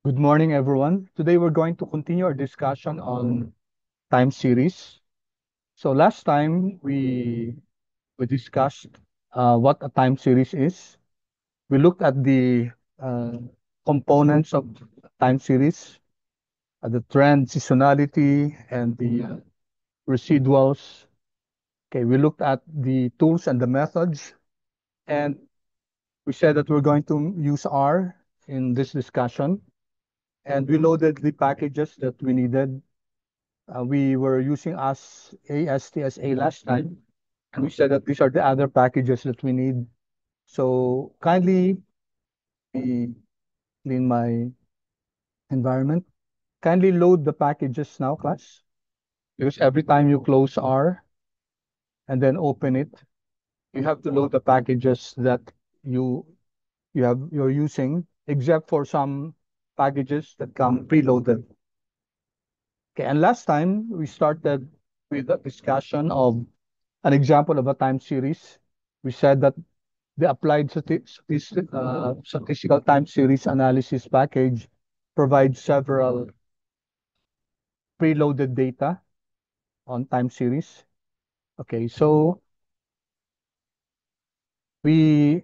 Good morning, everyone. Today we're going to continue our discussion on time series. So last time we discussed what a time series is. We looked at the uh, components of time series, the trend, seasonality, and the residuals. Okay, we looked at the tools and the methods, and we said that we're going to use R in this discussion, and we loaded the packages that we needed. We were using ASTSA last time, and we said that these are the other packages that we need. So kindly be clean my environment. Kindly load the packages now, class, because every time you close R and then open it, you have to load the packages that you you're using, except for some packages that come preloaded. Okay, and last time we started with a discussion of an example of a time series. We said that the applied statistical time series analysis package provides several preloaded data on time series. Okay, so we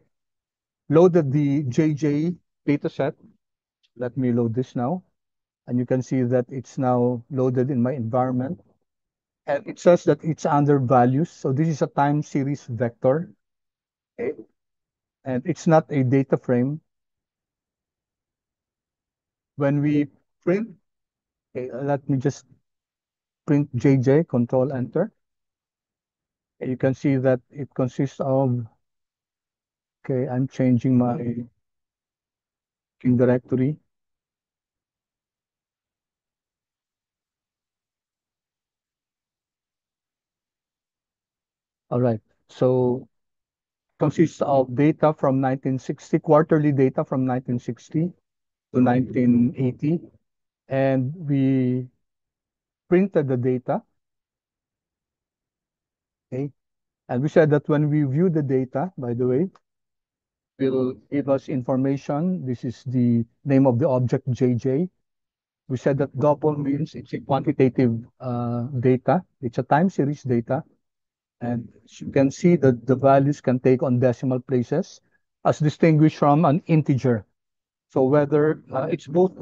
loaded the JJ dataset. Let me load this now. And you can see that it's now loaded in my environment. And it says that it's under values. So this is a time series vector. Okay. And it's not a data frame. When we print, okay, let me just print JJ, control enter. And you can see that it consists of, okay, I'm changing my directory. All right. So consists of data from 1960, quarterly data from 1960 to 1980. And we printed the data. Okay. And we said that when we view the data, by the way, will give us information. This is the name of the object JJ. We said that double means it's a quantitative data. It's a time series data. And as you can see that the values can take on decimal places as distinguished from an integer. So whether it's both,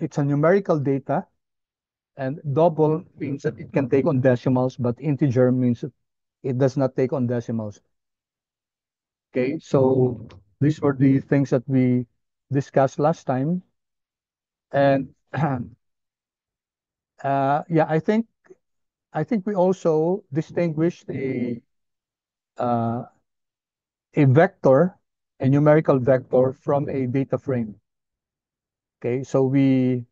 it's a numerical data, and double means that it can take on decimals, but integer means it does not take on decimals. Okay, so these were the things that we discussed last time. And yeah, I think we also distinguished uh, a vector, a numerical vector from a data frame. Okay, so we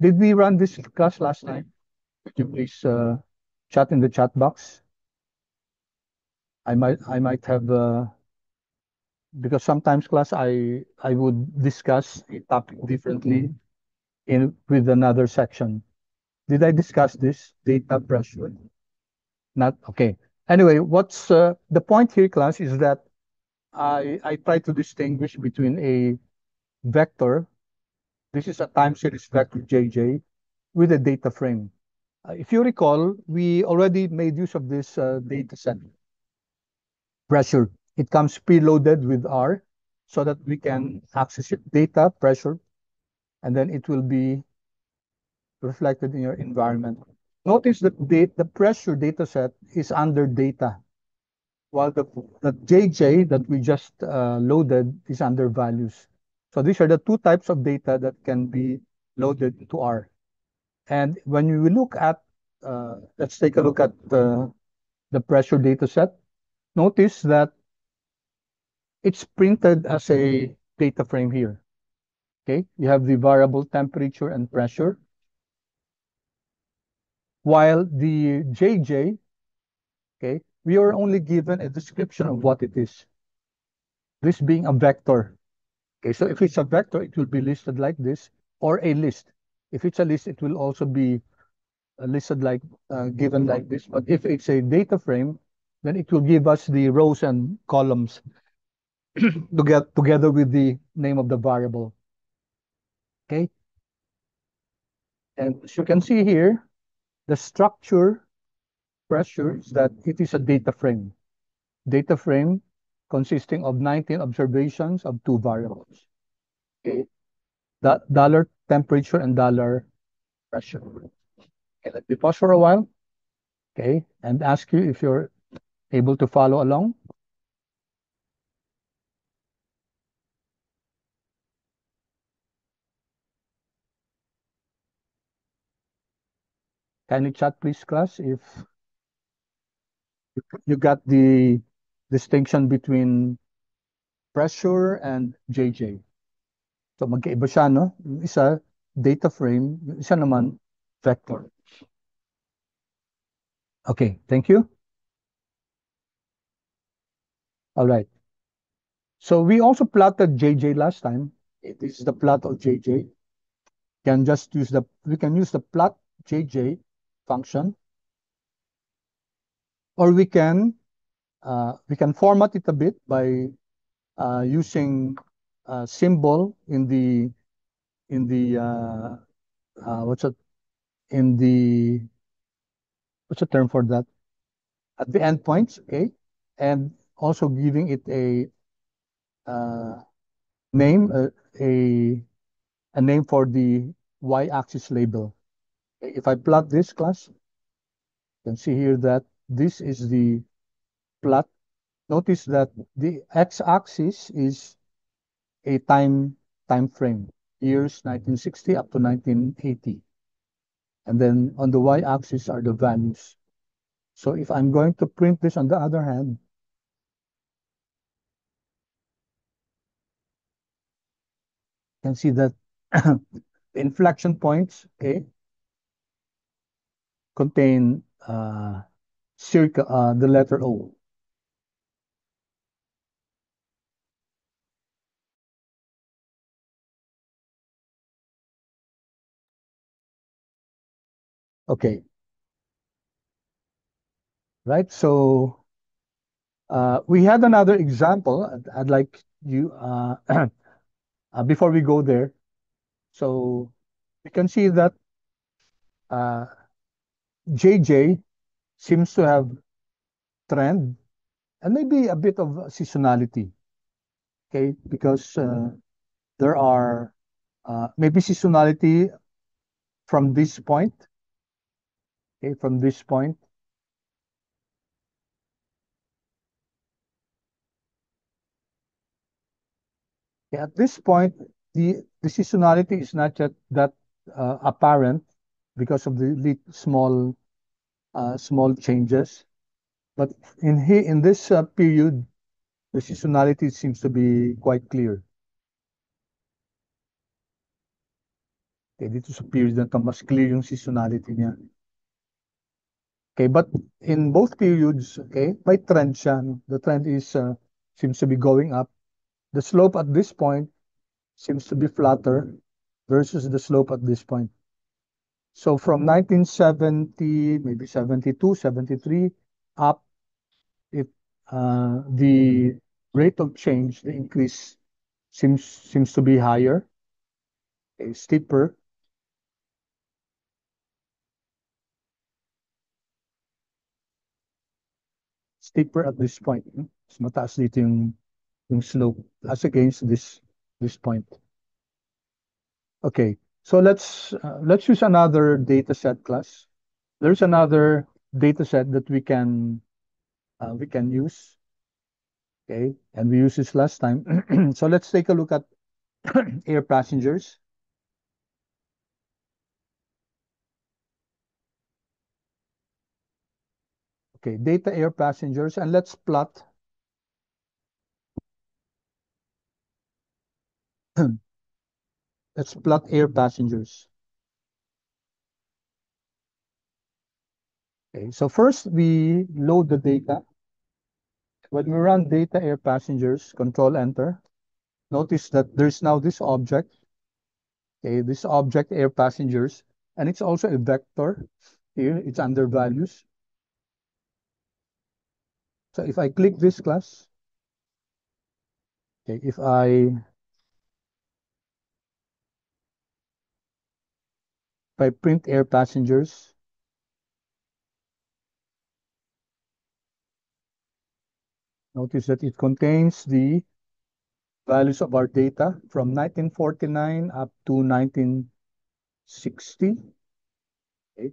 did we run this class last time? Could you please chat in the chat box? I might have because sometimes class I would discuss a topic differently in with another section. Did I discuss this data pressure? Not okay. Anyway, what's the point here, class, is that I try to distinguish between a vector. This is a time series vector JJ with a data frame. If you recall, we already made use of this data set pressure. It comes preloaded with R so that we can access it, data, pressure, and then it will be reflected in your environment. Notice that the pressure data set is under data, while the JJ that we just loaded is under values. So these are the two types of data that can be loaded into R. And when you look at, let's take a look at the pressure data set. Notice that it's printed as a data frame here. Okay, you have the variable temperature and pressure, while the JJ, okay, we are only given a description of what it is. This being a vector. Okay, so if it's a vector, it will be listed like this, or a list. If it's a list, it will also be listed like given like this. But if it's a data frame, then it will give us the rows and columns together with the name of the variable. Okay. And as you can see here, the structure pressure is that it is a data frame. Data frame consisting of 19 observations of two variables. Okay. The dollar temperature and dollar pressure. Okay, let me pause for a while. Okay, and ask you if you're able to follow along. Kindly chat, please, class, if you got the distinction between pressure and JJ. So magkaiba siya, no? Yung isa, data frame. Yung isa naman, vector. Okay, thank you. All right. So we also plotted JJ last time. This is the plot of JJ. We can use the plot JJ function, or we can format it a bit by using a symbol in the what's it in the what's the term for that, at the endpoints, okay, and also giving it uh, name a a name for the y-axis label. Okay, if I plot this class, you can see here that this is the plot. Notice that the x-axis is a time frame, years 1960 up to 1980. And then on the y-axis are the values. So if I'm going to print this on the other hand, you can see that the inflection points, okay, contain the letter O. Okay, right? So we had another example. I'd like you, before we go there, so we can see that uh, JJ seems to have trend and maybe a bit of seasonality, okay? Because there are maybe seasonality from this point, okay? From this point, okay, at this point, the seasonality is not yet that apparent because of the small changes. But in this period, the seasonality seems to be quite clear. Okay, dito sa period na to, mas clear yung seasonality niya. Okay, but in both periods, okay, may trend siya. No? The trend is seems to be going up. The slope at this point seems to be flatter versus the slope at this point. So from 1970, maybe 72, 73 up, it the rate of change, the increase seems to be higher, steeper, steeper at this point. No? Mas mataas dito yung slope as against this point. Okay, so let's use another data set class. There's another data set that we can use. Okay, and we used this last time. So let's take a look at air passengers. Okay, data air passengers, and let's plot air passengers. Okay, so first we load the data. When we run data air passengers, control enter, notice that there's now this object, okay, this object air passengers, and it's also a vector. Here, it's under values. So if I click this class, okay, if I if I print air passengers, notice that it contains the values of our data from 1949 up to 1960, okay,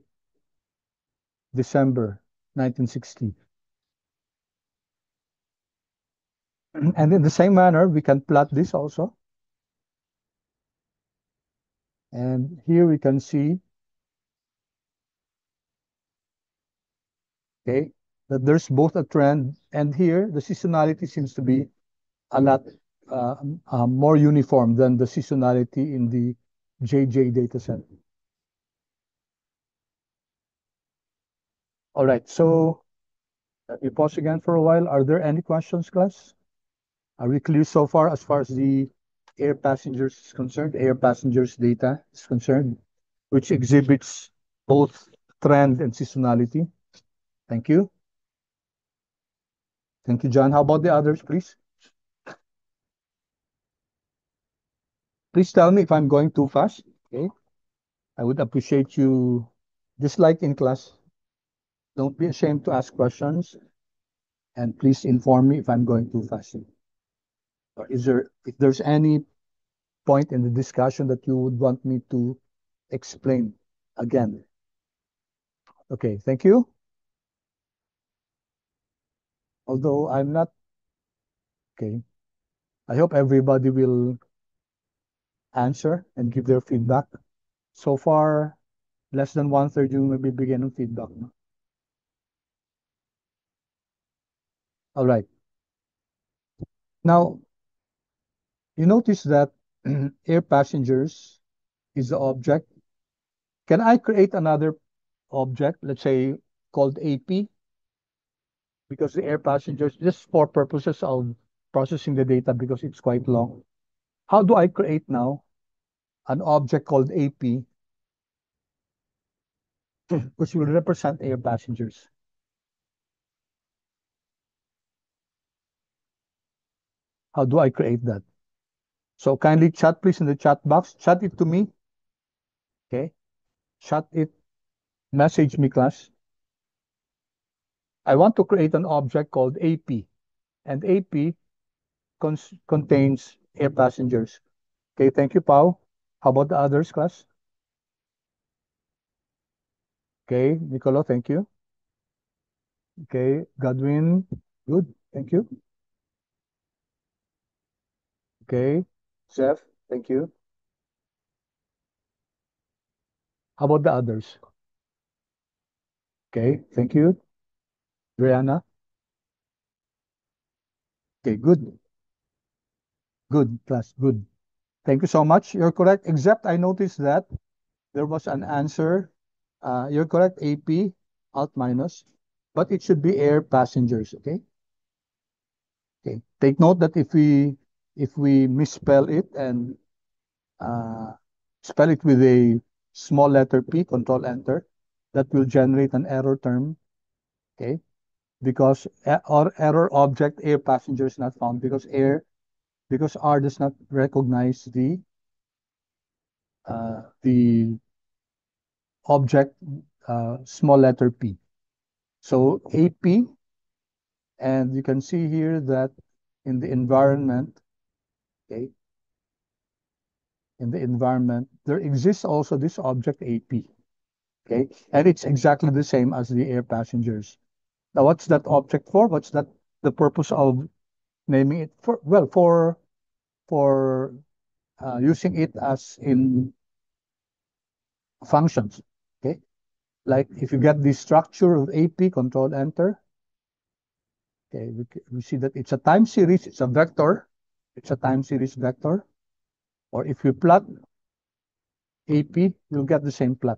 December 1960. And in the same manner, we can plot this also. And here we can see, okay, that there's both a trend, and here the seasonality seems to be a lot more uniform than the seasonality in the JJ dataset. All right, so let me pause again for a while. Are there any questions, class? Are we clear so far as the air passengers is concerned, air passengers data is concerned, which exhibits both trend and seasonality? Thank you. Thank you, John. How about the others, please? Please tell me if I'm going too fast. Okay. I would appreciate you, just like in class, don't be ashamed to ask questions, and please inform me if I'm going too fast. Or if there's any point in the discussion that you would want me to explain again. Okay, thank you. Although I'm not, okay, I hope everybody will answer and give their feedback. So far, less than one-third yung nabibigyan ng feedback. No? All right. Now, you notice that air passengers is the object. Can I create another object, let's say called AP, because the air passengers, just for purposes of processing the data because it's quite long. How do I create now an object called AP, which will represent air passengers? How do I create that? So kindly chat, please, in the chat box. Chat it to me. Okay. Chat it. Message me, class. I want to create an object called AP, and AP contains air passengers. Okay, thank you, Pau. How about the others, class? Okay, Nicolo, thank you. Okay, Godwin, good, thank you. Okay, Seth, thank you. How about the others? Okay, thank you. Brianna. Okay, good, good, class, good. Thank you so much. You're correct, except I noticed that there was an answer. You're correct, AP, alt minus, but it should be air passengers, okay? Okay, take note that if we misspell it and uh, spell it with a small letter P, control enter, that will generate an error term, okay? Because or error object air passenger is not found because R does not recognize the object small letter P. So AP, and you can see here that in the environment, okay, in the environment, there exists also this object AP, okay, and it's exactly the same as the air passengers. Now, what's that object for? What's that the purpose of naming it for? Well, for using it as in functions. Okay, like if you get the structure of AP, control enter. Okay, we see that it's a time series. It's a vector. It's a time series vector. Or if you plot AP, you'll get the same plot.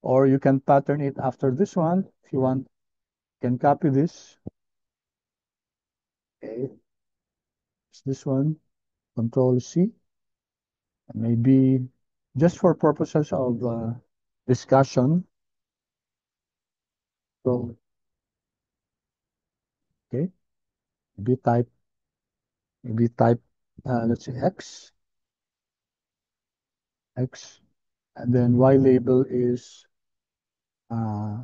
Or you can pattern it after this one. If you want, you can copy this. Okay, it's this one. Control C. And maybe just for purposes of discussion. So, okay, maybe type, maybe type, let's say X. X, and then Y label is uh,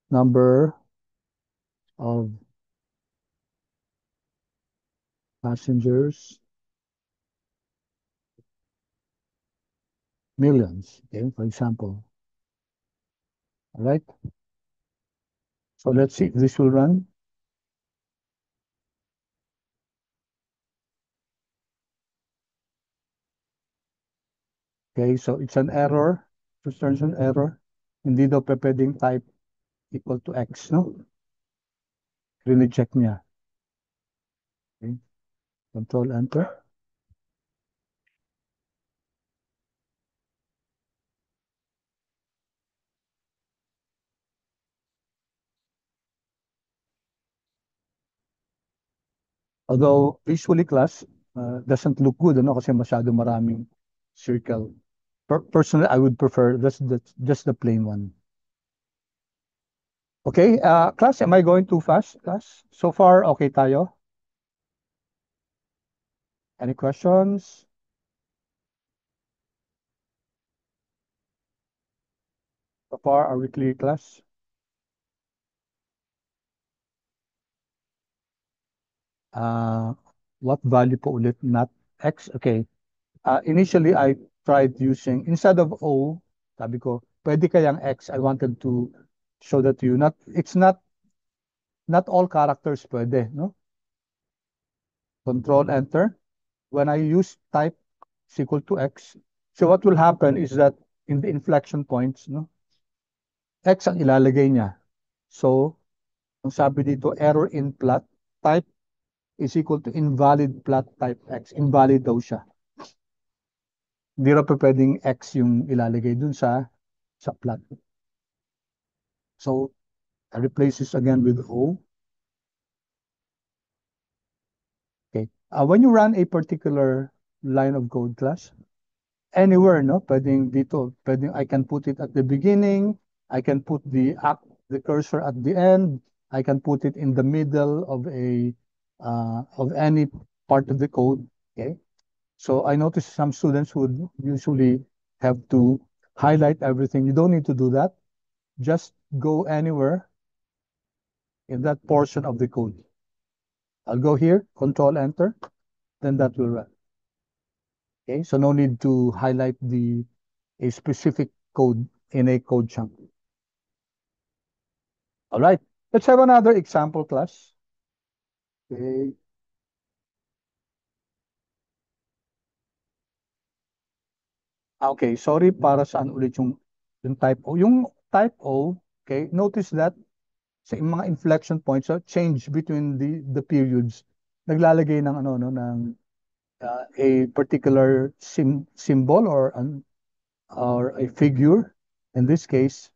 number of passengers, millions, okay, for example. All right. So let's see if this will run. Okay, so it's an error. Returns an error. Hindi daw pe pwedeng type equal to X, no? Check niya. Okay. Control enter. Although visually class doesn't look good, ano, kasi masyado maraming circle. Personally, I would prefer just the plain one. Okay, class, am I going too fast, class? So far, okay tayo? Any questions? So far, are we clear, class? Uh, what value po ulit? Not X? Okay. Initially, I tried using, instead of O, sabi ko, pwede kayang X. I wanted to show that to you. It's not all characters pwede, no? Control Enter. When I use type is equal to X, so what will happen is that in the inflection points, no, X ang ilalagay niya. So, ang sabi dito, error in plot type is equal to invalid plot type X. Invalid daw siya. Hindi raw pa pwedeng X yung ilalagay dun sa plot. So, I replace this again with O. Okay. When you run a particular line of code class, anywhere, no? Pwedeng dito, pwedeng I can put it at the beginning, I can put the cursor at the end, I can put it in the middle of any part of the code. Okay. So I noticed some students would usually have to highlight everything. You don't need to do that. Just go anywhere in that portion of the code. I'll go here, Control Enter, then that will run. Okay, so no need to highlight a specific code in a code chunk. All right, let's have another example class. Okay, okay, sorry para saan ulit yung type O. Yung type O, okay, notice that sa mga inflection points, so change between the periods, naglalagay ng ano no ng a particular symbol or a figure. In this case,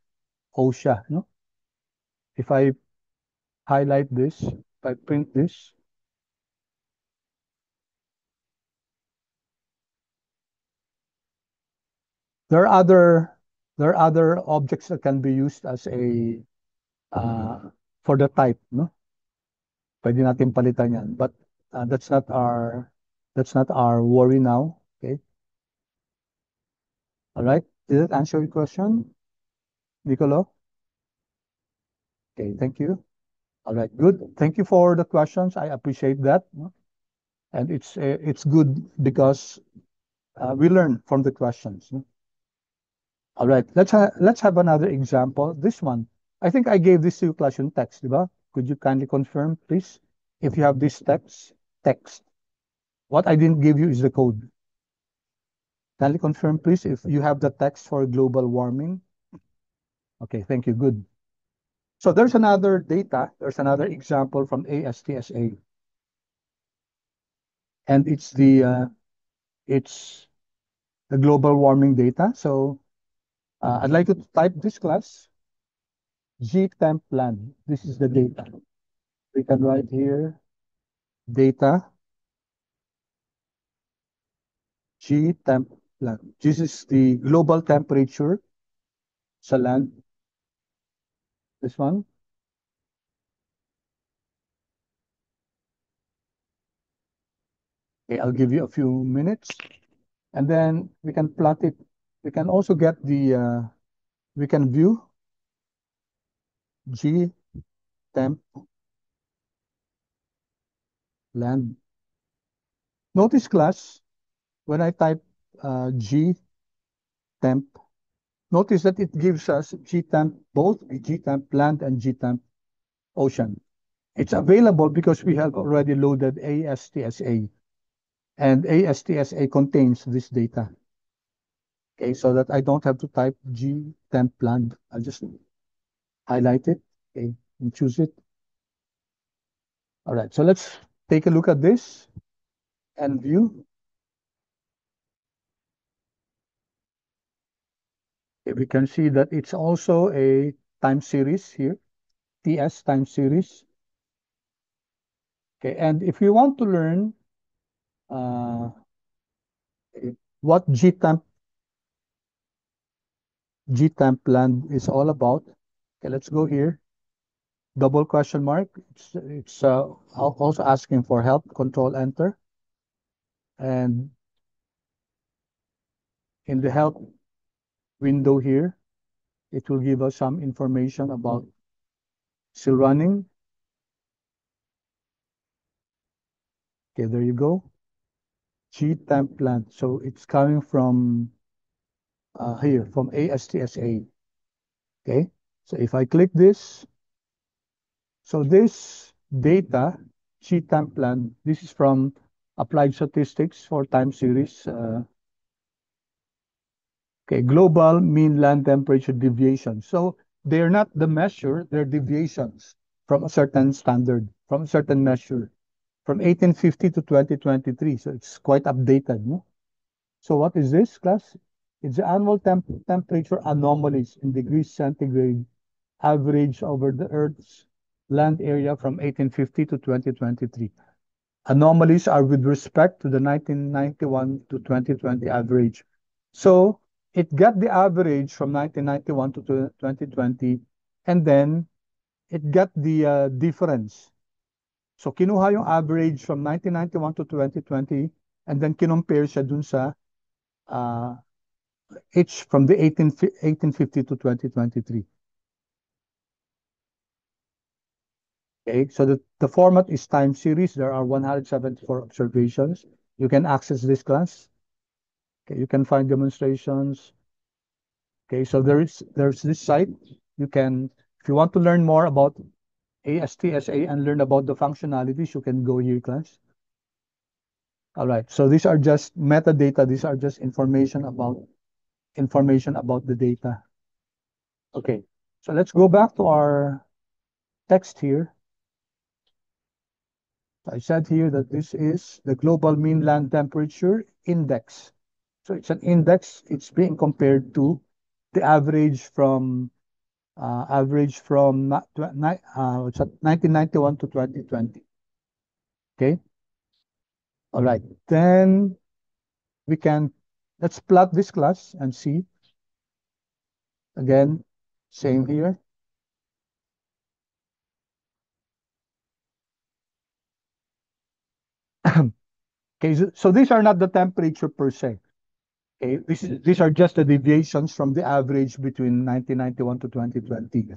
O siya, no? If I highlight this, if I print this, there are other there are other objects that can be used as a for the type, no? Pwede natin palitan yan. But that's not our worry now. Okay. All right. Did that answer your question, Nicolo? Okay, thank you. All right, good. Thank you for the questions. I appreciate that. No? And it's good because we learn from the questions. No? All right, let's have another example. This one, I think I gave this to you class yung text, diba? Could you kindly confirm, please, if you have this text? What I didn't give you is the code. Kindly confirm, please, if you have the text for global warming. Okay, thank you. Good. So there's another data. There's another example from ASTSA, and it's the global warming data. So I'd like to type this class G-temp plan. This is the data. We can write here data G-temp plan. This is the global temperature sa land. This one. Okay, I'll give you a few minutes. And then we can plot it. We can also get we can view G temp land. Notice class, when I type G temp, notice that it gives us G temp, both G temp land and G temp ocean. It's available because we have already loaded ASTSA, and ASTSA contains this data. Okay, so that I don't have to type G temp land. I'll just highlight it, okay, and choose it. All right, so let's take a look at this and view. Okay, we can see that it's also a time series here, TS time series. Okay, and if you want to learn uh, what Gtemp land is all about, okay, let's go here. Double question mark. It's also asking for help. Control Enter, and in the help window here, it will give us some information about still running. Okay, there you go. Gtemp land. So it's coming from here from ASTSA. Okay, so if I click this, so this data, sheet time plan, this is from Applied Statistics for time series. Okay, global mean land temperature deviation. So they're not the measure, they're deviations from a certain standard, from a certain measure, from 1850 to 2023. So it's quite updated, no? So what is this, class? It's the annual temperature anomalies in degrees centigrade average over the Earth's land area from 1850 to 2023. Anomalies are with respect to the 1991 to 2020 average. So it got the average from 1991 to 2020, and then it got the difference. So kinuha yung average from 1991 to 2020, and then kinompare siya dun sa uh, H from the 1850 to 2023. Okay, so the format is time series. There are 174 observations. You can access this class. Okay, you can find demonstrations. Okay, so there's this site. You can, if you want to learn more about ASTSA and learn about the functionalities, you can go here, class. All right, so these are just metadata. These are just information about the data. Okay, so let's go back to our text here. I said here that this is the global mean land temperature index. So it's an index. It's being compared to the average from 1991 to 2020. Okay. All right. Then we can let's plot this class and see again. Same here. Okay. So these are not the temperature per se. Okay. These are just the deviations from the average between 1991 to 2020.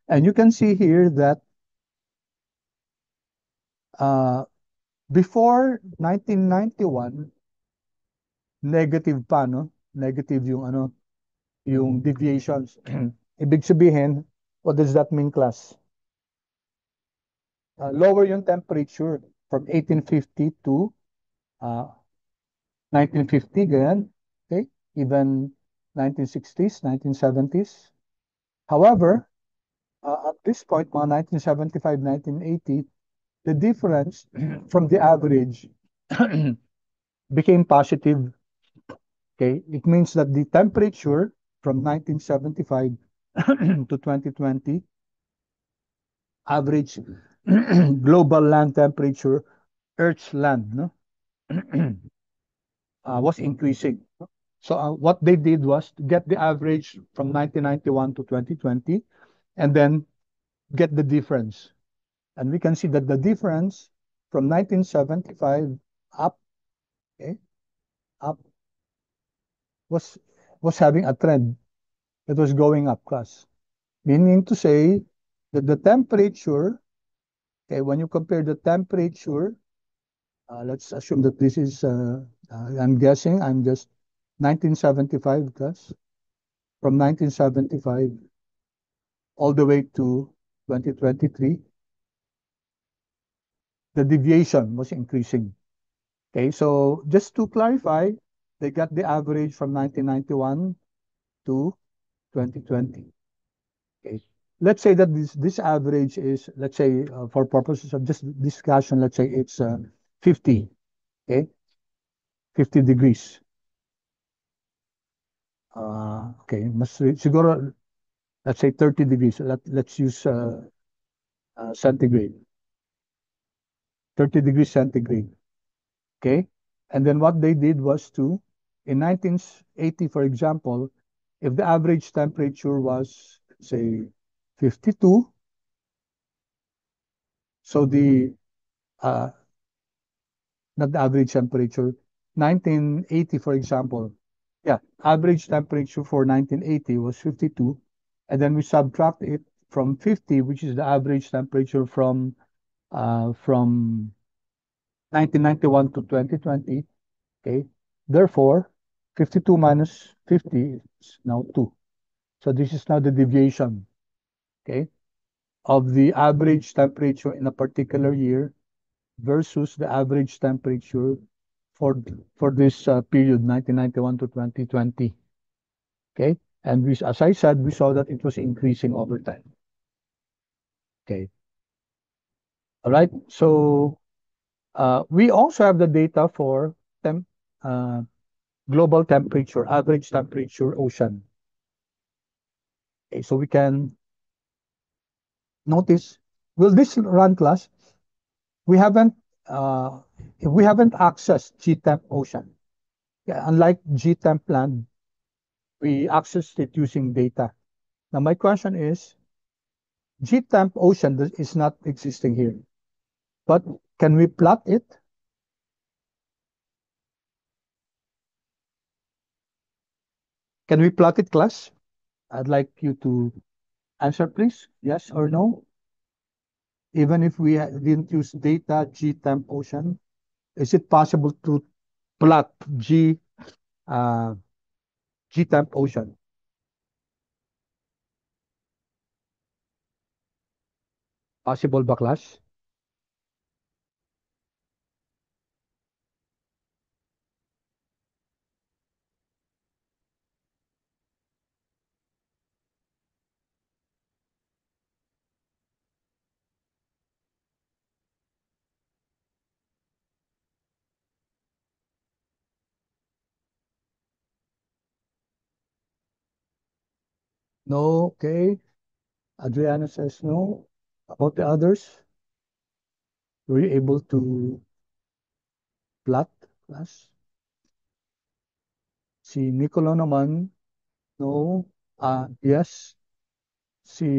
And you can see here that uh, before 1991, negative pa, no? Negative yung ano, yung deviations. Ibig sabihin, what does that mean, class? Lower yung temperature from 1850 to uh, 1950, ganyan. Okay? Even 1960s, 1970s. However, at this point, mga 1975, 1980, the difference from the average became positive. Okay? It means that the temperature from 1975 to 2020 average global land temperature, Earth's land, no, was increasing. So what they did was to get the average from 1991 to 2020, and then get the difference. And we can see that the difference from 1975 up, okay, up. was was having a trend. It was going up, class. Meaning to say that the temperature, okay, when you compare the temperature, let's assume that this is, I'm guessing, I'm just 1975, class. From 1975 all the way to 2023, the deviation was increasing. Okay, so just to clarify, they got the average from 1991 to 2020. Okay, let's say that this average is, let's say, for purposes of just discussion, let's say it's 50. Okay, 50 degrees. Okay, mas siguro, let's say 30 degrees. Let's use centigrade. 30 degrees centigrade. Okay, and then what they did was to, in 1980, for example, if the average temperature was, say, 52, so the, uh, not the average temperature, 1980, for example, yeah, average temperature for 1980 was 52, and then we subtract it from 50, which is the average temperature from 1991 to 2020. Okay, therefore, 52 minus 50 is now 2. So this is now the deviation, okay, of the average temperature in a particular year versus the average temperature for for this period, 1991 to 2020. Okay, and we, as I said, we saw that it was increasing over time. Okay, all right. So we also have the data for uh, global temperature, average temperature, ocean. Okay, so we can notice. Will this run, class? We haven't uh, we haven't accessed GTEMP ocean. Yeah, unlike GTEMP land, we accessed it using data. Now my question is, GTEMP ocean is not existing here, but can we plot it? Can we plot it, class? I'd like you to answer, please. Yes or no? Even if we didn't use data GTEMP ocean, is it possible to plot uh, GTEMP ocean? Possible ba, class? No, okay. Adriana says no. About the others, were you able to plot, class? Si Nicolo naman, no. Yes. Si,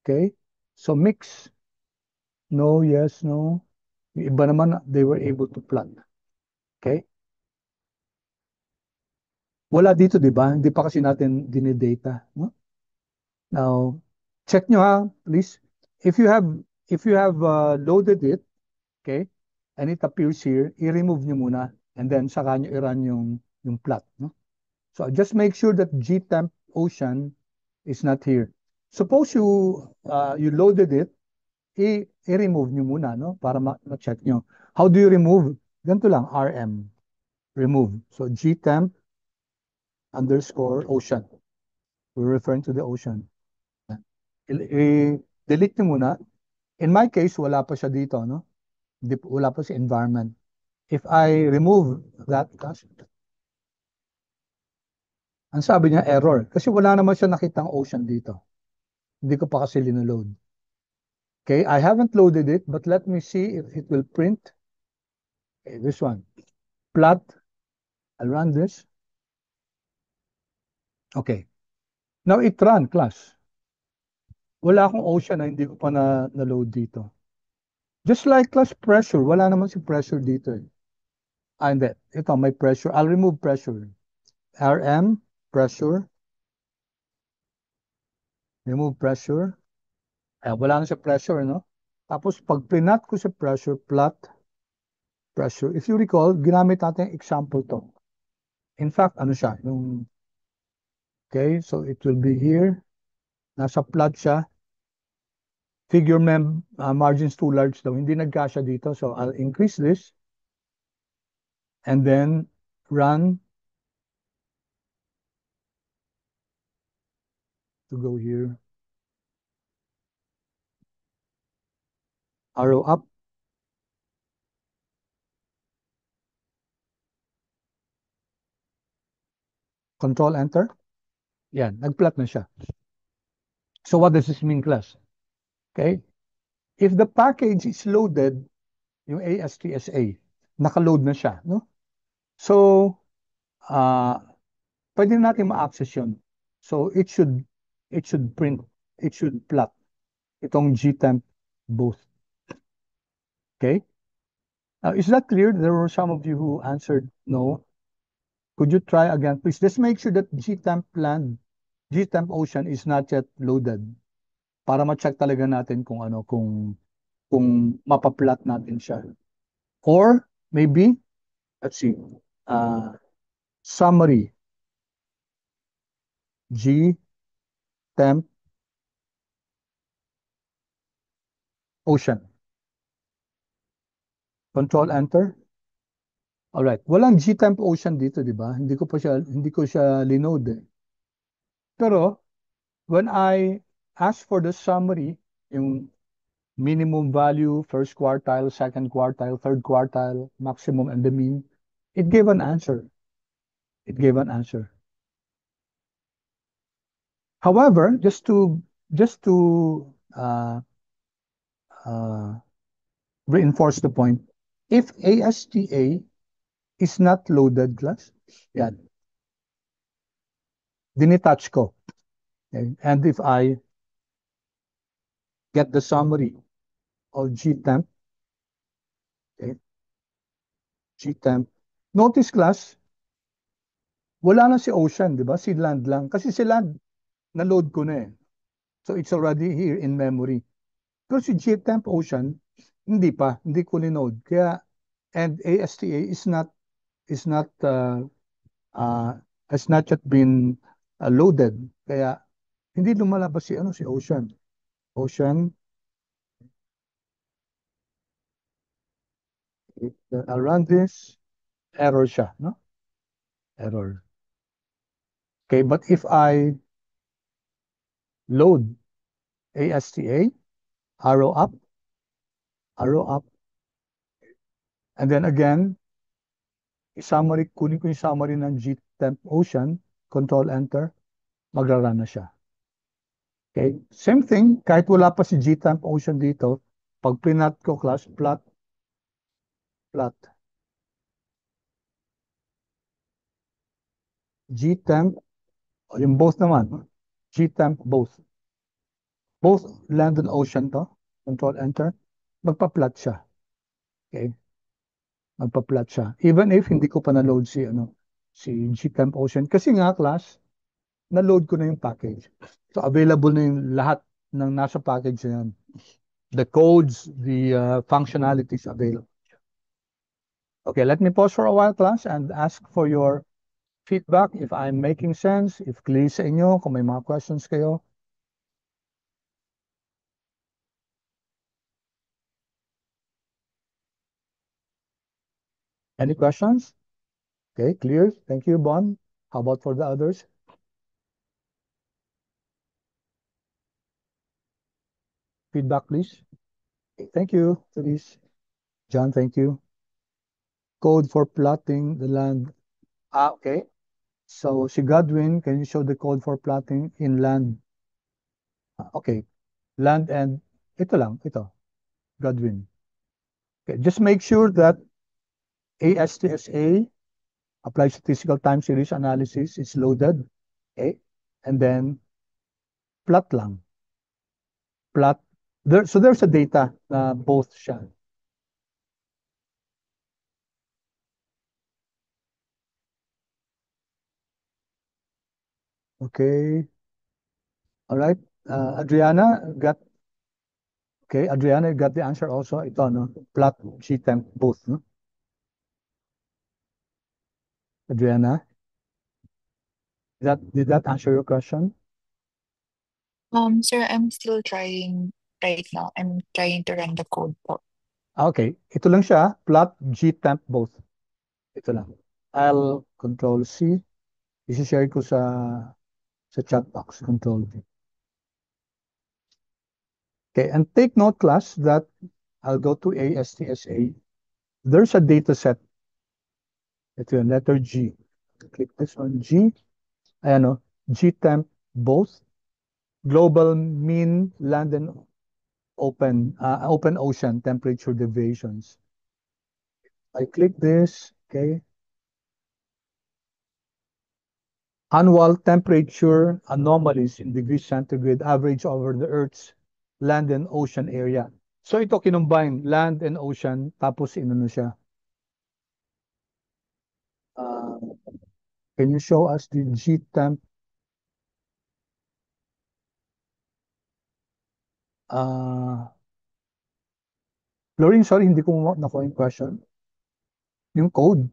okay. So mix, no, yes, no. Yung iba naman, they were able to plot. Okay? Wala dito, di ba? Hindi pa kasi natin dinidata. No? Now, check nyo ha, please. If you have, if you have loaded it, okay, and it appears here, i-remove nyo muna, and then saka nyo i-run yung plot. No? So just make sure that GTemp ocean is not here. Suppose you loaded it, i-remove nyo muna, no? Para ma-check nyo. How do you remove? Ganito lang, RM, remove. So GTemp underscore ocean. We're referring to the ocean. I-delete nyo muna. In my case, wala pa siya dito, no? Wala pa sa environment. If I remove that, ang sabi niya error. Kasi wala naman siya nakitang ocean dito. Hindi ko pa kasi linaload. Okay, I haven't loaded it, but let me see if it will print. Okay, this one. Plot. I'll run this. Okay. Now it run, class. Wala akong ocean na hindi ko pa na-load dito. Just like class pressure, wala naman si pressure dito eh. Hindi. Ito, may pressure. I'll remove pressure. RM, pressure, remove pressure. Wala na siya pressure, no? Tapos, pag plinat ko sa pressure, plot pressure. If you recall, ginamit natin yung example to. In fact, ano siya? Yung, okay, so it will be here. Nasa plot siya. Figure margins too large daw. Hindi nagkasya dito. So, I'll increase this and then run to go here. Arrow up. Control enter. Yan, nag-plot na siya. So what does this mean, class? Okay? If the package is loaded, yung ASTSA, naka-load na siya, no? So, uh, pwede natin ma-access yun. So, it should print, it should plot itong gtemp both. Okay? Now, is that clear? There were some of you who answered no. Could you try again, please? Just make sure that gtemp ocean is not yet loaded para ma-check talaga natin kung ano, kung mapaplot natin siya. Or maybe, let's see, uh, summary, G temp ocean. Control enter. All right. Walang G temp ocean dito, di ba? Hindi ko siya linode eh. Pero when I ask for the summary, yung minimum value, first quartile, second quartile, third quartile, maximum and the mean, it gave an answer. It gave an answer. However, just to uh, reinforce the point, if ASTA is not loaded class, yan, dinitouch ko. Okay? And if I get the summary of GTemp, okay, GTemp, notice class, wala na si Ocean, di ba? Si Land lang. Kasi si Land, na-load ko na eh. So it's already here in memory. Pero si GTemp Ocean, hindi ko ni-node. Kaya, and ASTA is not uh, has not yet been loaded. Kaya hindi lumalabas si Ocean. Ocean, I'll run this, error siya, no? Error. Okay, but if I load ASTA, arrow up, arrow up, and then again, kunin ko yung summary ng GTemp Ocean, control enter, magra-run na siya. Okay, same thing, kahit wala pa si GTemp Ocean dito, pag plinat ko class, plot, plot, GTemp, yung both naman, GTemp both land and ocean to, control enter, magpa-plot siya. Okay, magpa-plot siya. Even if hindi ko pa na-load si GTemp Ocean. Kasi nga, class, na-load ko na yung package. So, available na yung lahat ng nasa package na yan. The codes, the functionalities available. Okay, let me pause for a while, class, and ask for your feedback if I'm making sense, if clear sa inyo, kung may mga questions kayo. Any questions? Okay, clear. Thank you, Bon. How about for the others? Feedback, please. Okay, thank you, Felice. John, thank you. Code for plotting the land. Okay. So, si Godwin, can you show the code for plotting in land? Okay. Land and, ito, Godwin. Okay, just make sure that ASTSA, Applied Statistical Time Series Analysis, is loaded. Okay. And then, plot lang. Plot. So, there's a data na both siya. Okay. All right. Adriana got okay. Adriana got the answer also. Ito, no? Plot G temp both, no? Adriana, did that answer your question? Sir, I'm still trying right now. I'm trying to run the code po. Okay. Ito lang siya. Plot G temp both. Ito lang. I'll control C. I-share ko sa chat box. Control V. Okay. And take note, class, that I'll go to ASTSA. There's a data set. Ito yung letter G. Click this one. G. Ayan o. G temp both. Global mean land and open ocean temperature deviations. I click this. Okay. Annual temperature anomalies in degrees centigrade average over the Earth's land and ocean area. So ito kinumbine land and ocean tapos inano siya. Uh, can you show us the G temp? Uh, Lorraine, sorry, hindi ko nakuha yung question. Yung code.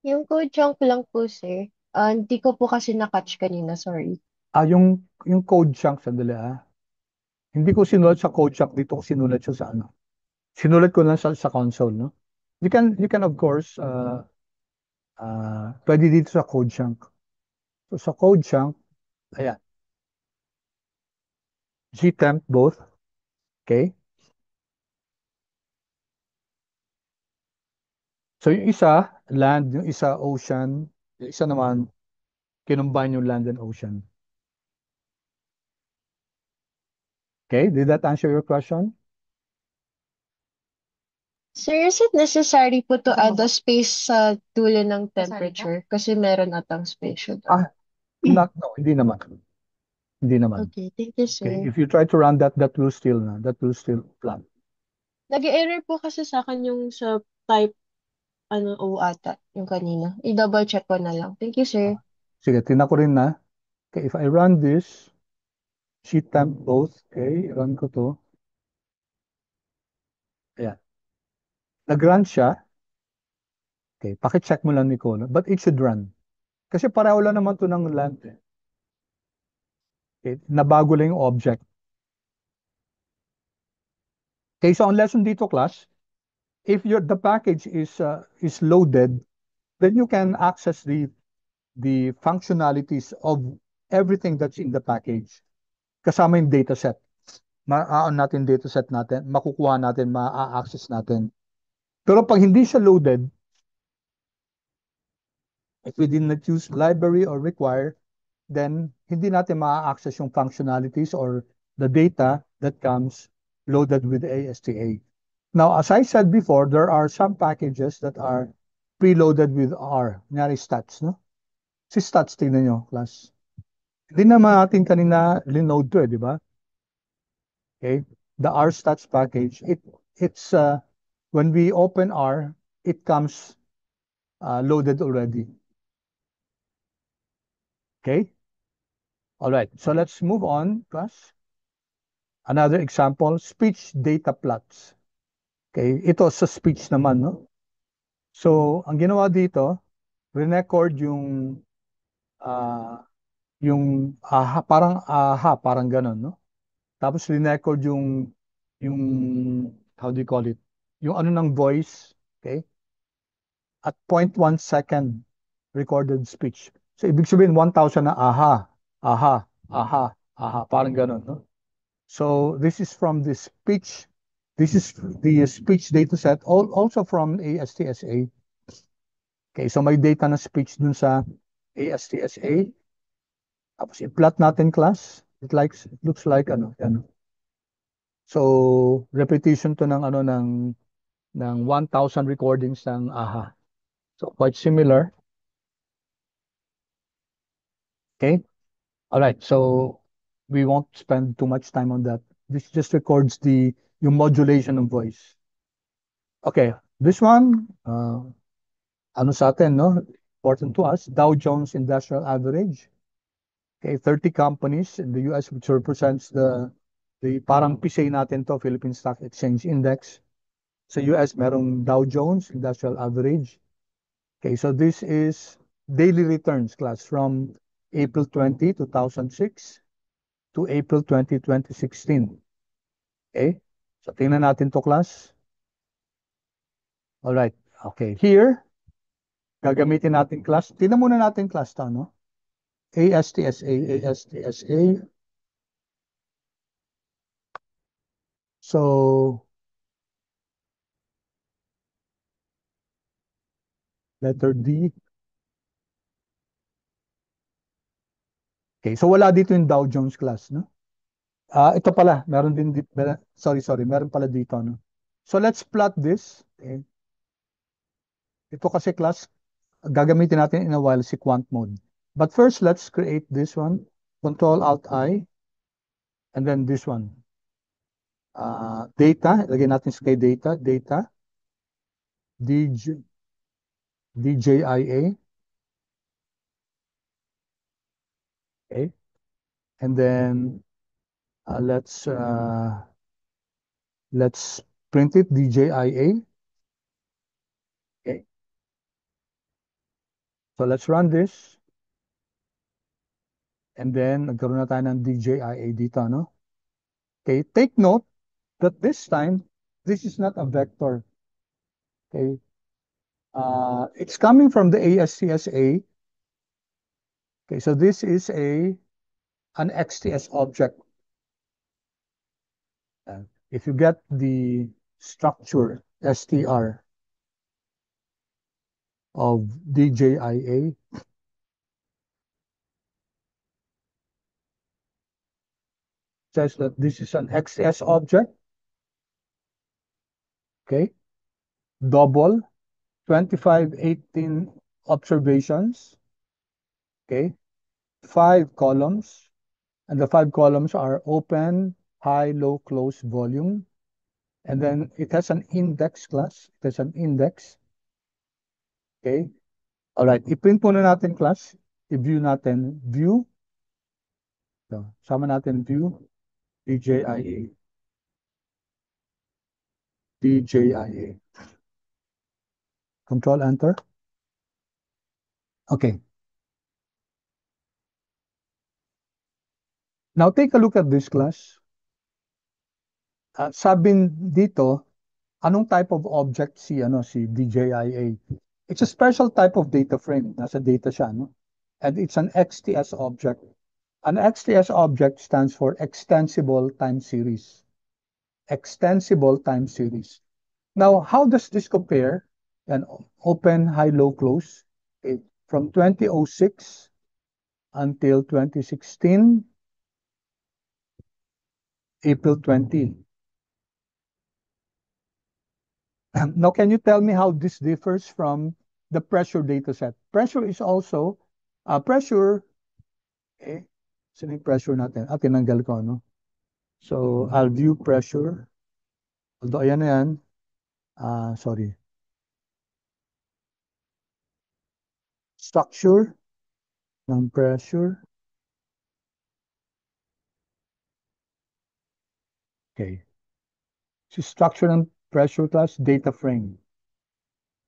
Yung code chunk lang po, sir. Hindi ko po kasi na-catch kanina, sorry. Yung code chunk, sandali ah. Hindi ko sinulat sa code chunk dito ko sinulat siya sa ano. Sinulat ko lang sa console, no? You can of course pwede dito sa code chunk. So sa code chunk, ayan, gtemp both, okay? So yung isa land, yung isa ocean, yung isa naman kinumbine yung land and ocean. Okay, did that answer your question? Sir, is it necessary po to add a space sa dulo ng temperature? Kasi meron atang space yun. Ah, no, hindi naman. Hindi naman. Okay, thank you, Okay, sir. if you try to run that, that will still flat. Nag-error po kasi sa akin yung sa type O ata, yung kanina. I-double check ko na lang. Thank you, sir. Sige, tinan ko rin na. Okay, if I run this, sheet temp both, okay, run ko to. Ayan. Nag-run siya. Okay, pakicheck mo lang, Nicole. But it should run. Kasi pareho lang naman to ng land. Eh. Okay, nabago lang yung object. Okay, so ang lesson dito, class, if the package is loaded, then you can access the functionalities of everything that's in the package. Kasama yung dataset. Ma-on natin dataset natin, makukuha natin, ma-access natin. Pero pag hindi siya loaded, if we did not use library or require, then hindi natin ma-access yung functionalities or the data that comes loaded with ASTA. Now, as I said before, there are some packages that are preloaded with R, kunyari stats, no? Si stats, tingnan nyo, class. Hindi naman natin kanina linode to, di ba? Okay, the R stats package, it's when we open R, it comes loaded already. Okay, all right, so let's move on, class. Another example, speech data plots. Okay, ito sa speech naman, no? So, ang ginawa dito, re-record ah, yung aha, parang ganun, no? Tapos re-record yung, how do you call it? Yung ano ng voice, okay? At 0.1 second recorded speech. So, ibig sabihin, 1,000 na aha, aha, aha, aha, parang ganun, no? So this is from the speech. This is the speech data set, also from ASTSA. Okay, so may data na speech dun sa ASTSA. Tapos i-plot natin, class. It looks like ano. So repetition to ng ano ng 1,000 recordings ng AHA. So quite similar. Okay. All right. So we won't spend too much time on that. This just records the yung modulation of voice. Okay, this one, ano sa atin, no? Important to us, Dow Jones Industrial Average. Okay, 30 companies in the US, which represents the parang PISA natin to, Philippine Stock Exchange Index. Sa US, merong Dow Jones Industrial Average. Okay, so this is daily returns class from April 20, 2006 to April 20, 2016. Okay, so tingnan natin to class. All right, okay, here, gagamitin natin class. Tingnan muna natin class to, no? ASTSA, ASTSA. So, letter D. Okay, so wala dito yung Dow Jones class, no? Ito pala, meron din, sorry, meron pala dito, no? So let's plot this. Okay. Ito kasi class, gagamitin natin in a while si quant mode. But first, let's create this one. Control Alt I, and then this one. Data, lagyan natin sa kay data, DJ, DJIA. Okay. And then let's print it DJIA. Okay. So let's run this. And then nagkaroon na tayo ng DJIA dito, no? Okay, take note that this time this is not a vector. Okay. It's coming from the ASCSA. Okay, so this is an XTS object. If you get the structure STR of DJIA, says that this is an XS object. Okay, double 2518 observations. Okay, 5 columns, and the 5 columns are open, high, low, close, volume. And then it has an index class. It has an index. Okay. All right. I-print muna natin class. I-view natin. View. So, sama natin view. DJIA. DJIA. Control Enter. Okay. Now take a look at this class. Sabi dito, anong type of object si DJIA? It's a special type of data frame. Nasa data siya, no? And it's an XTS object. An XTS object stands for extensible time series. Extensible time series. Now, how does this compare? An open, high, low, close. Okay. From 2006 until 2016, April 20. Now, can you tell me how this differs from the pressure data set? Pressure is also, pressure, sino yung pressure natin? Tinanggal ko, no? So, I'll view pressure. Although, ayan na yan. Sorry. Structure ng pressure. Okay. Si structure ng pressure class, data frame.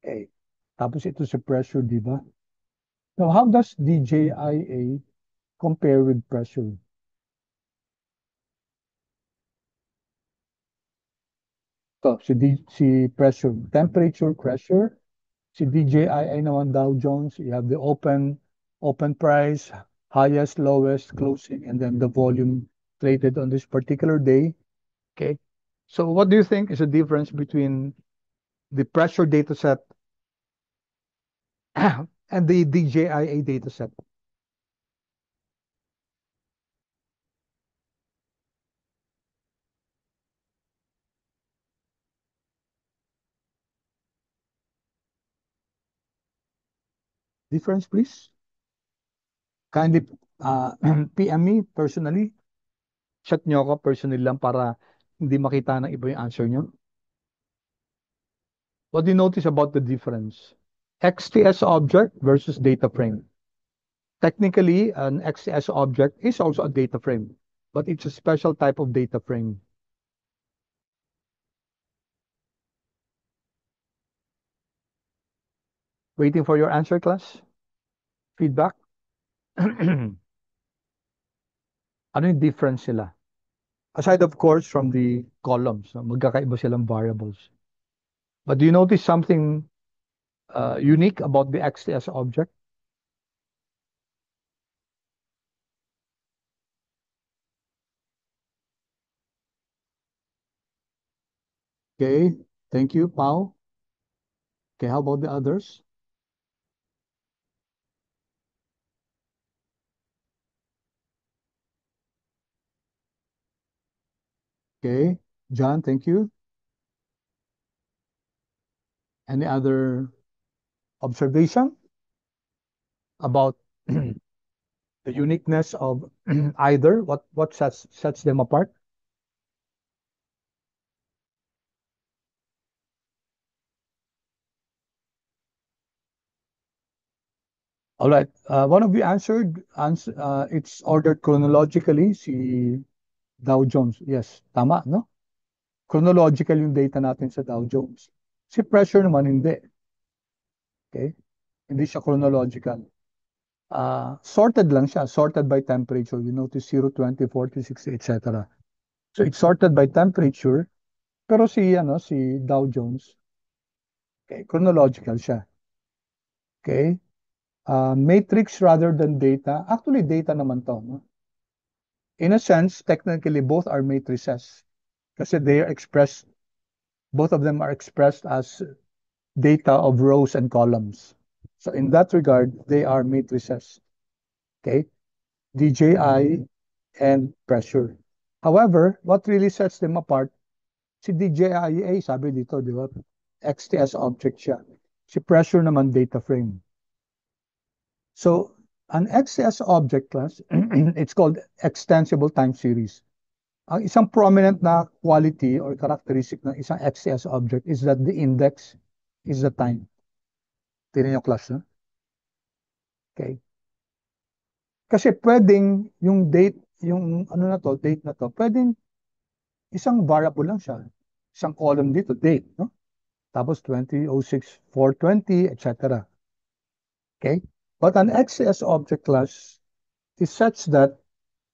Okay. Tapos ito si pressure, di ba? Now, how does DJIA compare with pressure? So, si pressure, temperature, pressure. Si DJIA naman, Dow Jones, you have the open price, highest, lowest, closing, and then the volume traded on this particular day. Okay. So what do you think is the difference between the pressure data set and the DJIA data set? Difference, please? Kindly PM me personally. Chat nyo ako personally lang para hindi makita ng iba yung answer nyo. What do you notice about the difference? XTS object versus data frame. Technically, an XS object is also a data frame, but it's a special type of data frame. Waiting for your answer, class? Feedback? Ano yung difference sila? Aside, of course, from the columns, no? Magkakaiba silang variables. But do you notice something unique about the XTS object? Okay, thank you, Pao. Okay, how about the others? Okay, John, thank you. Any other observation about the uniqueness of either? What sets them apart? All right. One of you answered. It's ordered chronologically. Si Dow Jones. Yes, tama, no? Chronological yung data natin sa Dow Jones. Si pressure naman hindi. Okay? Hindi siya chronological. Sorted lang siya. Sorted by temperature. You notice 0, 20, 40, 60, etc. So it's sorted by temperature. Pero si Dow Jones, okay, chronological siya. Okay? Matrix rather than data. Actually, data naman to. No? In a sense, technically, both are matrices. Kasi they are expressed, both of them are expressed as data of rows and columns. So in that regard, they are matrices. Okay? DJI and pressure. However, what really sets them apart, si DJIA, sabi dito, di ba? XTS object siya. Si pressure naman data frame. So, an XTS object class, it's called extensible time series. Ang isang prominent na quality or characteristic ng isang XTS object is that the index is the time. Tingnan yung class, no? Okay. Kasi pwedeng yung date, yung ano na to, date na to, pwedeng isang variable lang siya. Isang column dito, date, no? Tapos 2006, 420, etc. Okay? But an XCS object class is such that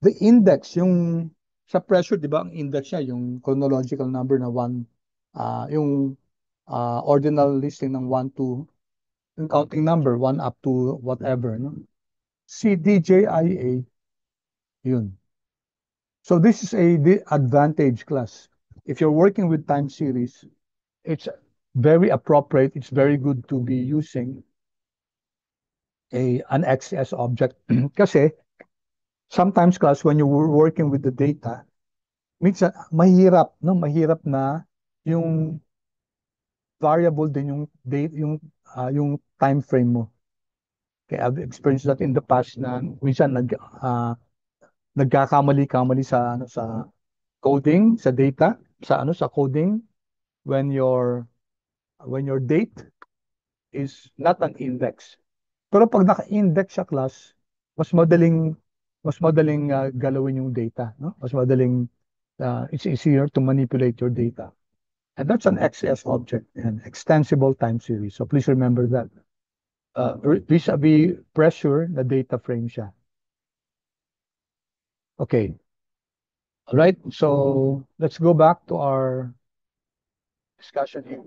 the index, yung sa pressure, di ba, ang index niya, yung chronological number na 1, yung ordinal listing ng 1 to, yung counting number, 1 up to whatever, no? Si DJIA, yun. So this is the advantage class. If you're working with time series, it's very appropriate. It's very good to be using an XS object. Kasi sometimes class, when you were working with the data, minsan mahirap, no? Mahirap na yung variable din yung date, yung time frame mo. Okay, I've experienced that in the past na minsan nagkakamali-kamali sa coding, sa data, sa coding when your date is not an index. Pero pag naka-index sa class, mas madaling galawin yung data, no? Mas madaling it's easier to manipulate your data. And that's an XS object, an extensible time series. So please remember that. Vis-a-vis pressure, na data frame siya. Okay. All right. So let's go back to our discussion here.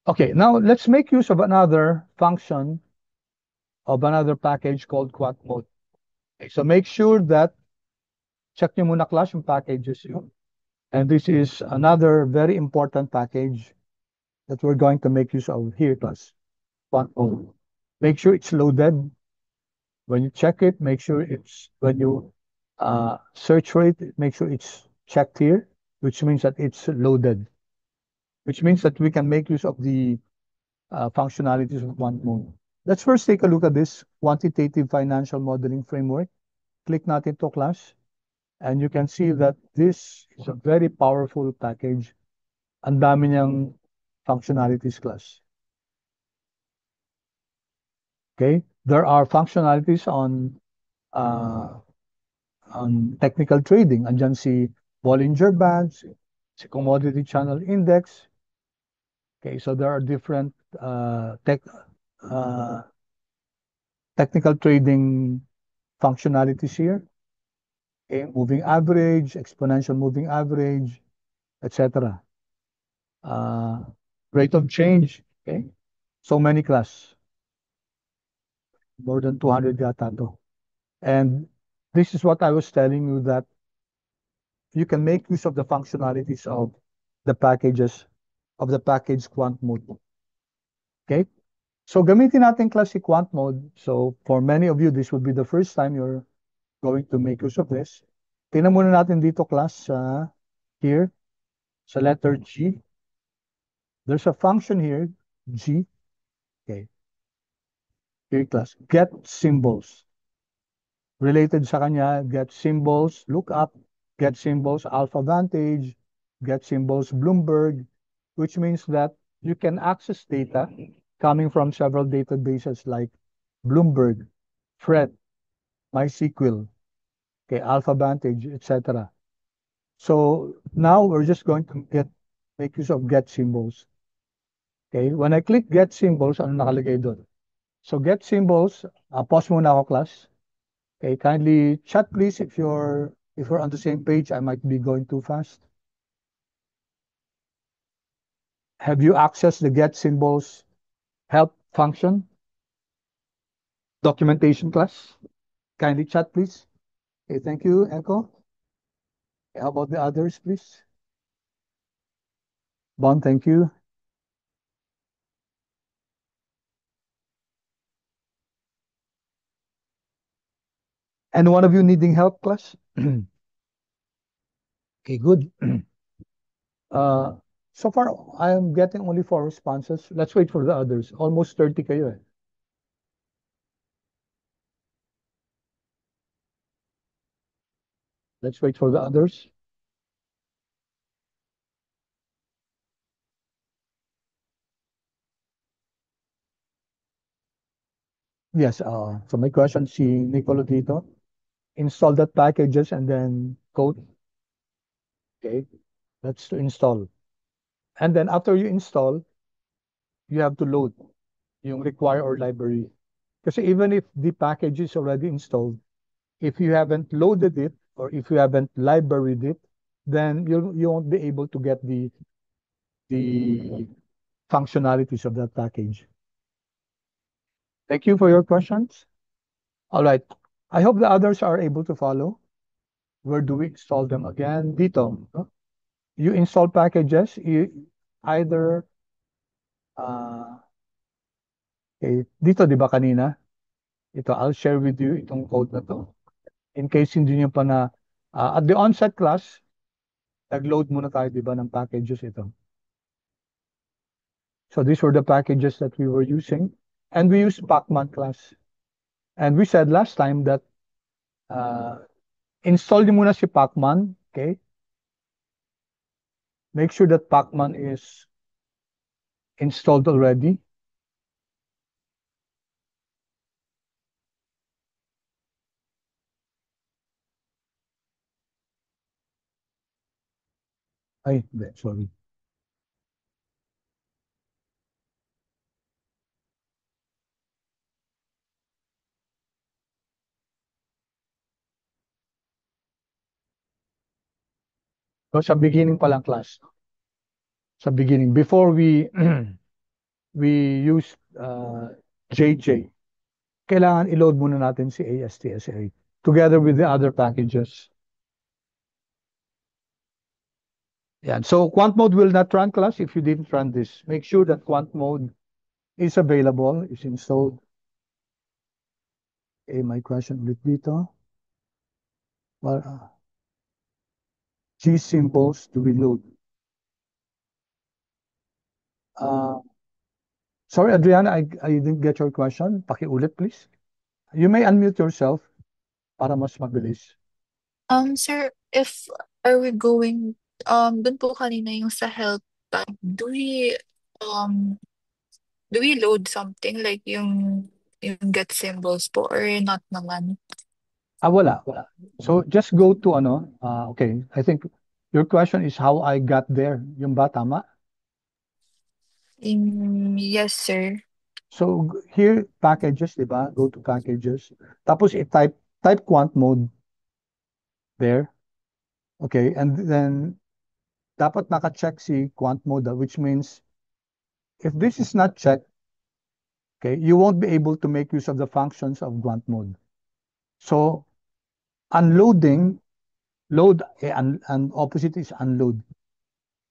Okay, now let's make use of another function of another package called quant mode. Okay, so make sure that check nyo muna class yung packages yun. And this is another very important package that we're going to make use of here class. Quant mode. Make sure it's loaded. When you check it, make sure when you search for it, make sure it's checked here, which means that it's loaded. Which means that we can make use of the functionalities of quant mode. Let's first take a look at this quantitative financial modeling framework. Click natin to class. And you can see that this is a very powerful package. Ang dami niyang functionalities class. Okay? There are functionalities uh, on technical trading. Andyan si Bollinger Bands, si Commodity Channel Index. Okay, so there are different uh, technical trading functionalities here. Okay, moving average, exponential moving average, etc. Uh, Rate of change. Okay, so many class, more than 200 yata to. And this is what I was telling you, that you can make use of the functionalities of the packages of the package quant mode. Okay? So gamitin natin classic quant mode. So for many of you, this would be the first time you're going to make use of this. Tingnan muna natin dito class here sa letter G. There's a function here, G. Okay. Here class, get symbols. Related sa kanya, get symbols, look up, get symbols, Alpha Vantage, get symbols, Bloomberg, which means that you can access data coming from several databases like Bloomberg, Fred, MySQL, okay, Alpha Vantage, etc. So now we're just going to make use of get symbols. Okay, when I click get symbols, ano nakalagay doon? So get symbols, pause muna ako class. Okay, kindly chat please if you're on the same page. I might be going too fast. Have you accessed the get symbols help function documentation class? Kindly chat please. Okay, thank you, Echo. How about the others, please? Bon, thank you. And one of you needing help, class? Okay, good. Uh, so far, I am getting only 4 responses. Let's wait for the others. Almost 30 kayo eh. Let's wait for the others. Yes, so my question, si Nicolo dito. Install that packages and then code. Okay, that's to install. And then after you install, you have to load yung require or library. Kasi even if the package is already installed, if you haven't loaded it or if you haven't libraried it, then you won't be able to get the functionalities of that package. Thank you for your questions. All right. I hope the others are able to follow. Where do we install them again? Dito. No? You install packages, you either okay, dito 'di ba kanina? Ito, I'll share with you itong code na to. In case hindi niyo pa na at the onset class, nag-load muna tayo 'di ba ng packages ito. So these were the packages that we were using, and we used Pacman class. And we said last time that uh, install niyo muna si Pacman, okay? Make sure that Pacman is installed already. Ay, hindi, sorry. So sa beginning pa lang class, sa beginning, before we we use JJ, kailangan i-load muna natin si ASTSA together with the other packages. Yeah. So quant mode will not run class if you didn't run this. Make sure that quant mode is available, is installed. Okay, my question ulit dito. Well, G symbols to reload. Uh, Sorry, Adriana, I didn't get your question. Pakiulit, please. You may unmute yourself para mas mabilis. Sir, if are we going, dun po kanina yung sa help tab, um, do we load something like yung yung get symbols po or not naman? Wala. So just go to ano, okay, I think your question is how I got there. Yung ba, tama? Yes, sir. So here, packages, di ba? Go to packages. Tapos type quant mode there. Okay, and then dapat naka-check si quant mode, which means if this is not checked, okay, you won't be able to make use of the functions of quant mode. So unloading, load, and opposite is unload.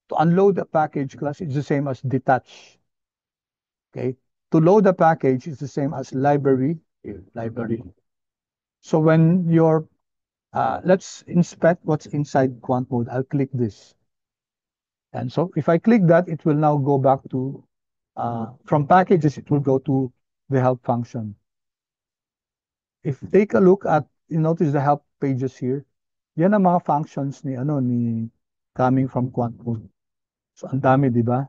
To unload a package class is the same as detach. Okay. To load a package is the same as library. Here, library. So when you're, let's inspect what's inside quant mode. I'll click this. And so if I click that, it will now go back to, from packages, it will go to the help function. If you take a look at, you notice the help pages here, yan ang mga functions ni, ano, ni coming from quant mode. So ang dami, di ba?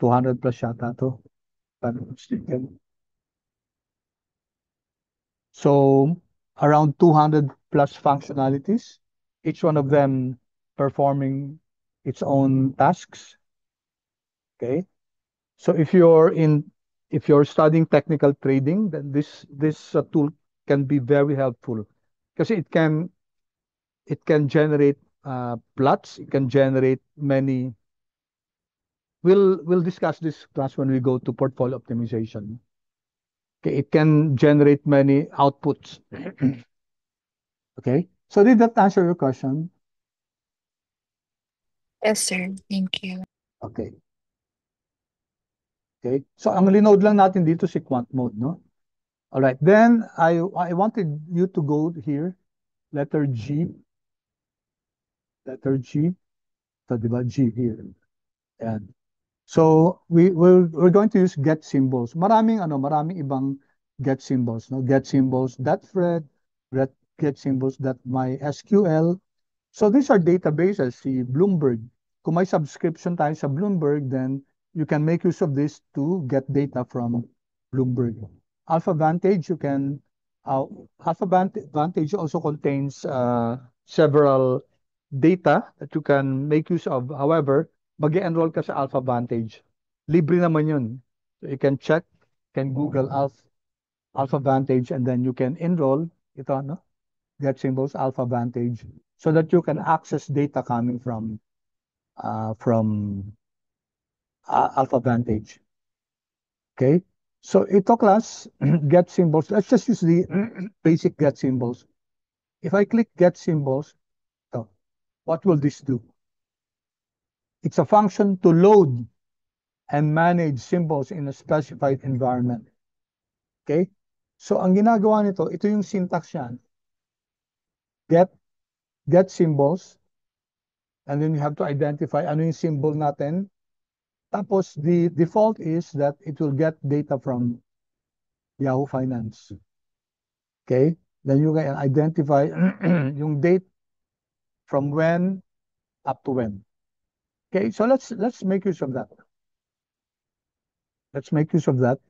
200 plus yata to. So around 200 plus functionalities, each one of them performing its own tasks. Okay. So if you're studying technical trading, then this tool can be very helpful because it can generate plots. It can generate many. We'll discuss this class when we go to portfolio optimization. Okay, it can generate many outputs. Okay, so did that answer your question? Yes, sir. Thank you. Okay. Okay. So ang linode lang natin dito si quant mode, no? All right. Then I wanted you to go here, letter G, letter G. So, di ba, G here. Ayan. So we're going to use get symbols. Maraming ibang get symbols, no? Get symbols that thread, get symbols that MySQL. So these are databases, si Bloomberg. Kung may subscription tayo sa Bloomberg, then you can make use of this to get data from Bloomberg. Alpha Vantage, you can, uh, Vantage also contains several data that you can make use of. However, mag-enroll ka sa Alpha Vantage. Libre naman yun. So you can check, can Google Alpha Vantage, and then you can enroll. Ito, no? Get symbols Alpha Vantage so that you can access data coming from Alpha Vantage. Okay. So ito class, get symbols. Let's just use the basic get symbols. If I click get symbols, oh, what will this do? It's a function to load and manage symbols in a specified environment. Okay? So ang ginagawa nito, ito yung syntax yan. Get symbols, and then you have to identify ano yung symbol natin. Tapos the default is that it will get data from Yahoo Finance. Okay? Then you can identify yung date from when up to when. Okay, so let's make use of that. Let's make use of that.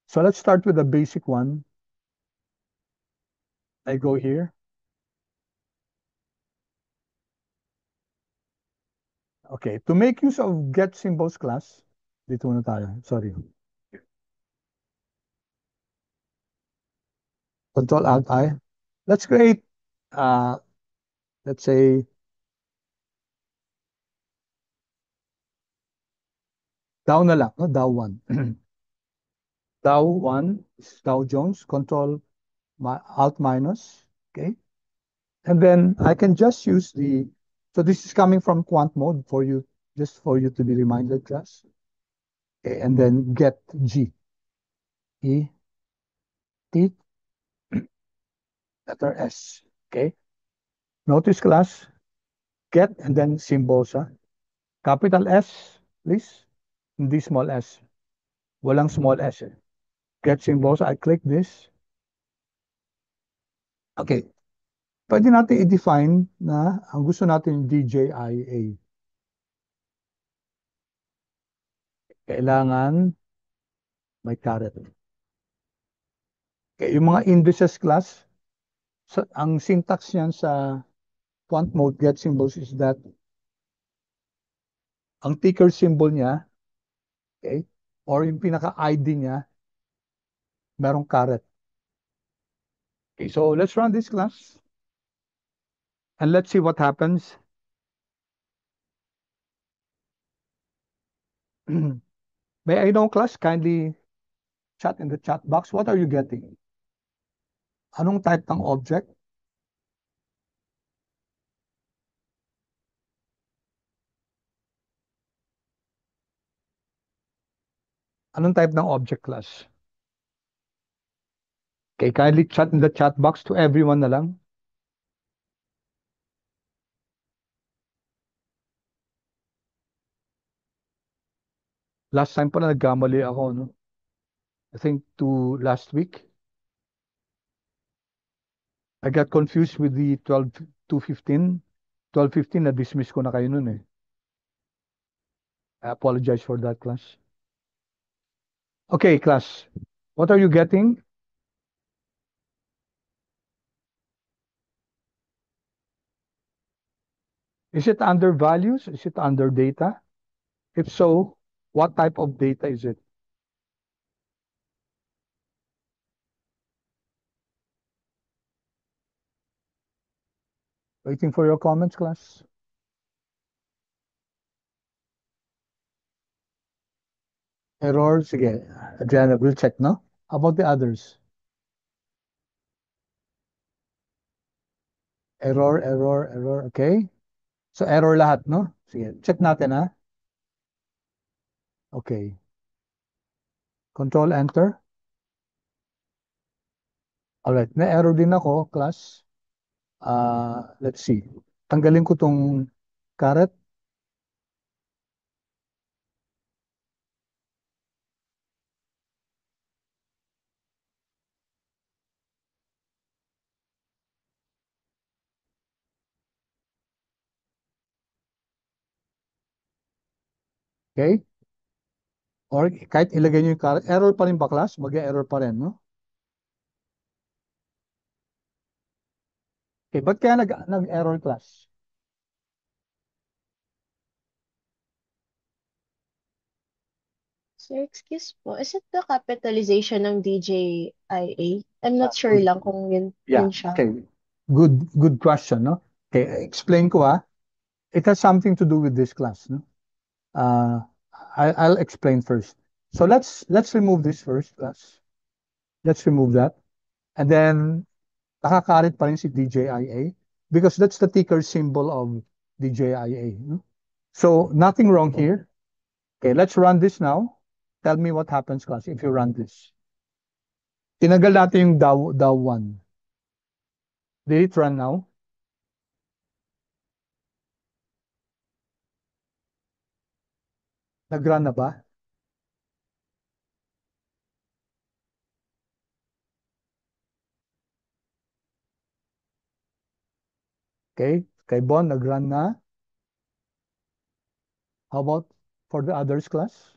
So let's start with the basic one. I go here. Okay, to make use of get symbols class, dito muna tayo. Sorry. Control Alt I. Let's create, uh, let's say, Dow na lang, no? Dow 1. Dow 1 is Dow Jones, Control Alt minus, okay? And then I can just use so this is coming from quant mode for you, just for you to be reminded, class. Okay, and then get G, E, T, letter S, okay? Notice class, get and then symbols, capital S, please, hindi small s. Walang small s. Get symbols, I click this. Okay, pwede natin i-define na ang gusto natin yung DJIA. Kailangan may caret. Okay, yung mga indices class, ang syntax niyan sa quant mode get symbols is that ang ticker symbol niya, okay, or yung pinaka-ID niya, merong caret. Okay, so let's run this class and let's see what happens. May I know, class, kindly chat in the chat box. What are you getting? Anong type ng object? Anong type ng object class? Okay, kindly chat in the chat box to everyone na lang. Last time pa na nagkamali ako, no? I think last week. I got confused with the 12 to 15. 12:15 na-dismiss ko na kayo nun eh. I apologize for that, class. Okay, class. What are you getting? Is it under values? Is it under data? If so, what type of data is it? Waiting for your comments, class. Error, sige. Adriana, we'll check, no? How about the others? Error, okay? So error lahat, no? Sige, check natin, ha? Okay. Control Enter. Alright, na-error din ako, class. Let's see. Tanggalin ko tong caret. Okay? Or kahit ilagay nyo yung caret, error pa rin ba, class? Mag-error pa rin, no? Okay, ba't kaya nag-error, class? Sir, excuse po. Is it the capitalization ng DJIA? I'm not sure Good. lang kung Yeah, yun siya. okay. Good question, no? Okay, explain ko, ah. It has something to do with this class, no? Uh, I'll explain first. So let's remove this first, class. Let's remove that. And then, nakakarit pa rin si DJIA because that's the ticker symbol of DJIA, no? So nothing wrong here. Okay, let's run this now. Tell me what happens, class, if you run this. Tinanggal natin yung DAW1. Did it run now? Nag-run na ba? Okay, kay Bon, nag-run na. How about for the others, class?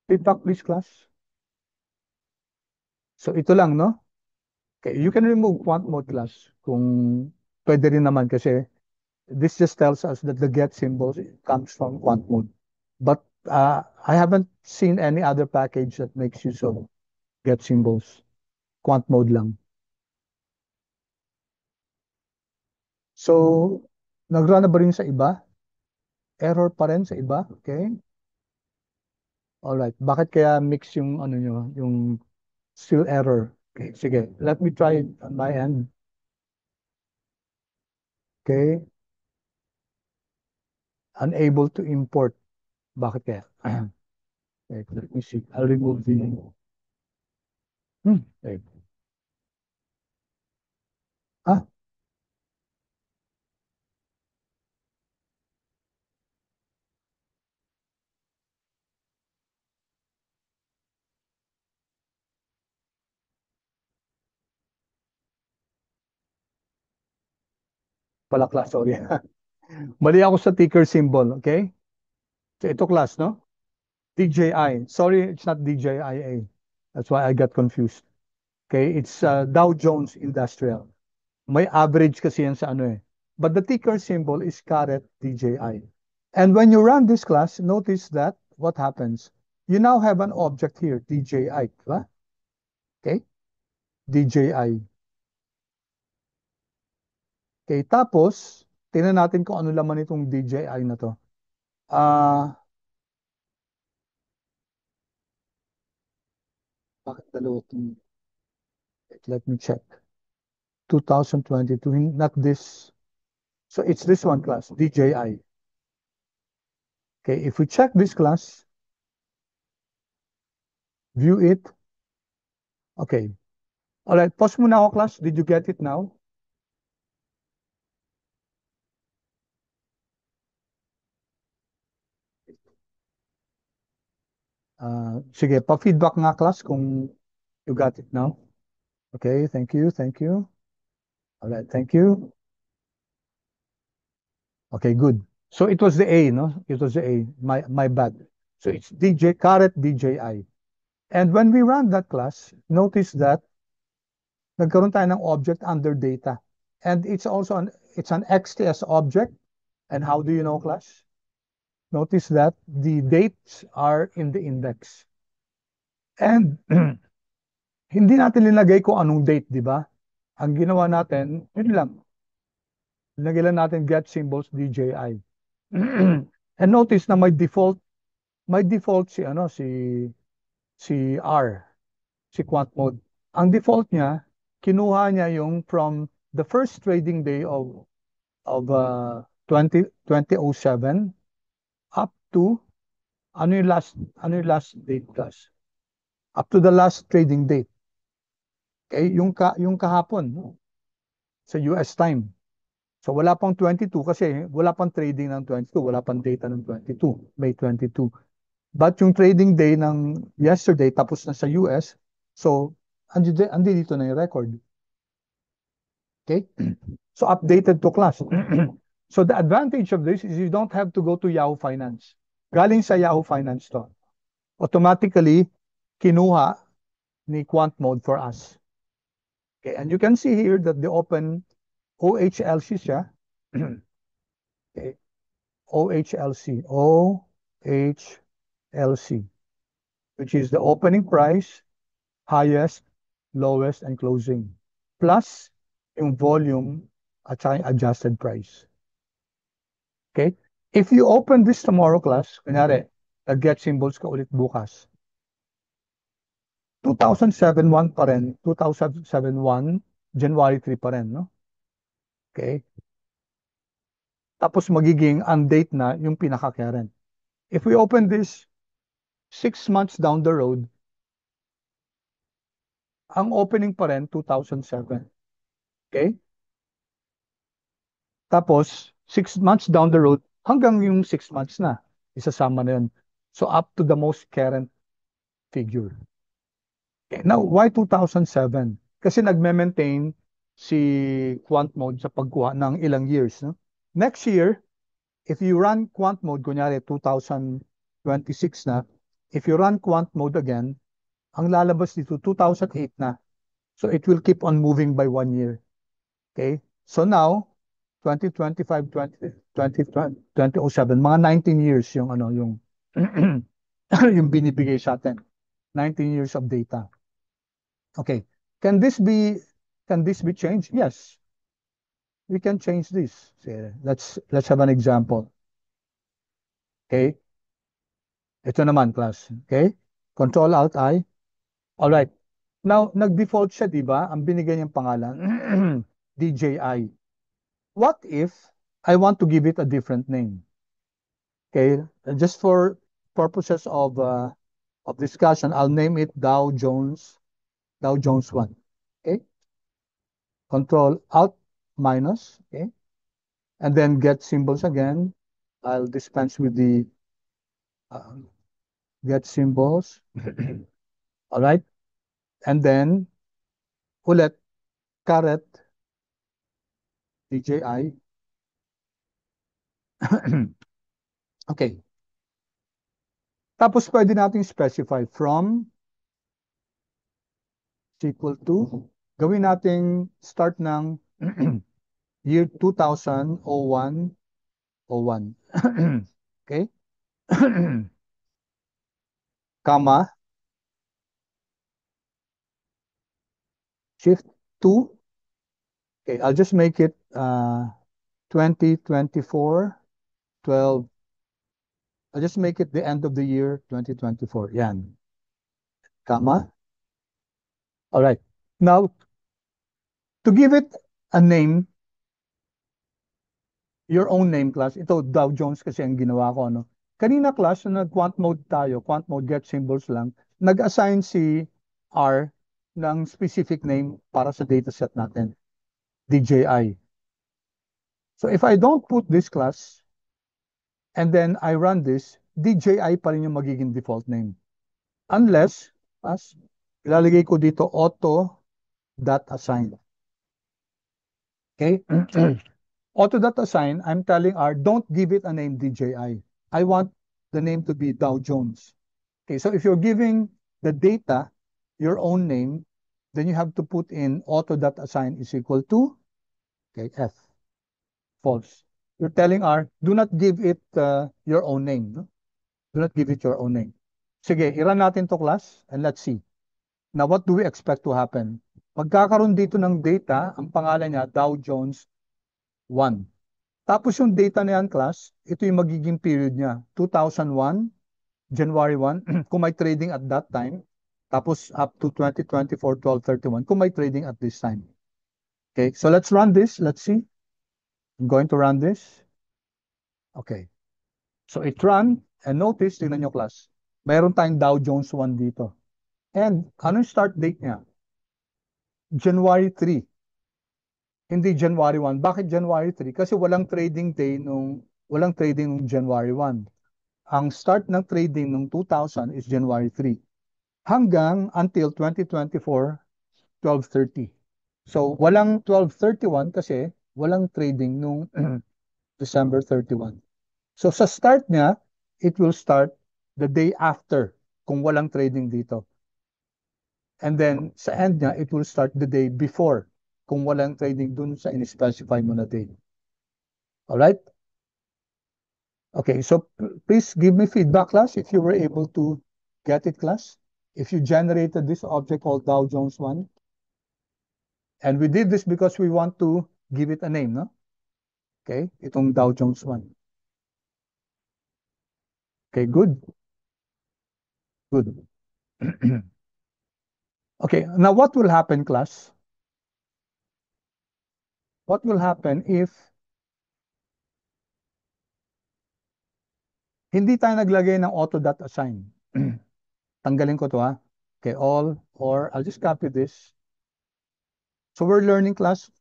Feedback, please, class. So ito lang, no? Okay, you can remove quant mode, class, kung pwede rin naman kasi this just tells us that the get symbols comes from quant mode. But I haven't seen any other package that makes use of get symbols. Quant mode lang. So, nag-run na ba rin sa iba? Error pa rin sa iba? Okay. Alright. Bakit kaya mix yung ano nyo, yung still error? Okay, sige. Let me try it on my end. Okay. Unable to import. Bakit kaya? Okay, let me see. I'll remove the... Okay. Ah, pala class, sorry. Mali ako sa ticker symbol, okay? So ito class, no? DJI. Sorry, it's not DJIA. That's why I got confused. Okay, it's Dow Jones Industrial. May average kasi yan sa ano eh. But the ticker symbol is caret DJI. And when you run this class, notice that what happens? You now have an object here, DJI, diba? Okay? DJI. Okay, tapos, tingnan natin kung ano laman itong DJI na to. Bakit dalawa itong, let me check. 2022, not this. So it's this one class, DJI. Okay, if we check this class, view it. Okay. All right, pause muna ako class. Did you get it now? Sige, pa-feedback nga class kung you got it now. Okay, thank you, thank you. All right, thank you. Okay, good. So it was the A, no? It was the A. My bad. So it's DJ caret DJI. And when we run that class, notice that nagkaroon tayo ng object under data. And it's also it's an XTS object. And how do you know, class? Notice that the dates are in the index. And hindi natin linagay kung anong date, di ba? Ang ginawa natin, yun lang. Linagay lang natin get symbols DJI. And notice na may default si ano si R, si quant mode. Ang default niya, kinuha niya yung from the first trading day of 2007 up to ano yung last date guys? Up to the last trading date. Okay, yung kahapon no? Sa US time. So wala pang 22 kasi wala pang trading ng 22, wala pang data ng 22, May 22. But yung trading day ng yesterday tapos na sa US, so andi dito na yung record. Okay? So updated to class. So the advantage of this is you don't have to go to Yahoo Finance. Galing sa Yahoo Finance to. Automatically kinuha ni Quant Mode for us. Okay, and you can see here that the open OHLC siya. Okay. OHLC, which is the opening price, highest, lowest, and closing, plus yung volume at saka yung adjusted price. Okay? If you open this tomorrow class, kunyari, nag-get symbols ka ulit bukas, 2007-1 pa rin, 2007-1, January 3 pa rin, no? Okay? Tapos magiging undate na yung pinaka-current. If we open this 6 months down the road, ang opening pa rin 2007. Okay? Tapos 6 months down the road, hanggang yung 6 months na, isasama na yun. So up to the most current figure. Okay. Now, why 2007? Kasi nagme-maintain si quant mode sa pagkuha ng ilang years. No? Next year, if you run quant mode, kunyari 2026 na, if you run quant mode again, ang lalabas dito 2008 na. So it will keep on moving by 1 year. Okay? So now, 2025, 2007, mga 19 years yung ano, yung yung binibigay sa atin. 19 years of data. Okay. Can this be changed? Yes. We can change this. Sige, let's have an example. Okay? Ito naman, class. Okay? Control Alt I. All right. Now, nag-default siya, di ba? Ang binigay niyang pangalan, DJI. What if I want to give it a different name? Okay, just for purposes of discussion, I'll name it Dow Jones 1. Okay, Control Alt minus. Okay, and then get symbols again. I'll dispense with the get symbols. All right, and then ulit caret DJI. Okay. Tapos pwede natin specify from is equal to, gawin natin start ng year 2001, 01. Okay? Comma, shift to, okay, I'll just make it 2024, 12. I'll just make it the end of the year 2024. Yan. Comma. All right. Now, to give it a name, your own name class, ito Dow Jones kasi ang ginawa ko, ano. Kanina class, na nag-quant mode tayo, quant mode get symbols lang, nag-assign si R ng specific name para sa dataset natin, DJI. So if I don't put this class, and then I run this, DJI pa rin yung magiging default name. Unless, as ilalagay ko dito auto.assign. Okay? Auto.assign, I'm telling R, don't give it a name DJI. I want the name to be Dow Jones. Okay, so if you're giving the data your own name, then you have to put in auto.assign is equal to, okay, F, false. You're telling R, do not give it your own name. No? Do not give it your own name. Sige, i-run natin to class and let's see. Now, what do we expect to happen? Magkakaroon dito ng data, ang pangalan niya, Dow Jones 1. Tapos yung data na yan, class, ito yung magiging period niya. 2001, January 1, kung may trading at that time. Tapos up to 2024, 12/31, kung may trading at this time. Okay, so let's run this. Let's see. I'm going to run this. Okay. So it run, and notice, tingnan nyo class, mayroon tayong Dow Jones 1 dito. And anong start date niya? January 3. Hindi January 1. Bakit January 3? Kasi walang trading nung January 1. Ang start ng trading nung 2000 is January 3. Hanggang until 2024, 12/30. So, walang 12/31 kasi walang trading nung December 31. So, sa start niya, it will start the day after kung walang trading dito. And then, sa end niya, it will start the day before kung walang trading dun sa in-specify mo na date. Alright? Okay, so please give me feedback, class, if you were able to get it, class. If you generated this object called Dow Jones 1. And we did this because we want to give it a name, no? Okay, itong Dow Jones 1. Okay, good. Good. Okay, now what will happen, class? What will happen if hindi tayo naglagay ng auto.assign? Tanggalin ko to, ha? Okay, all, or I'll just copy this. So we're learning, class,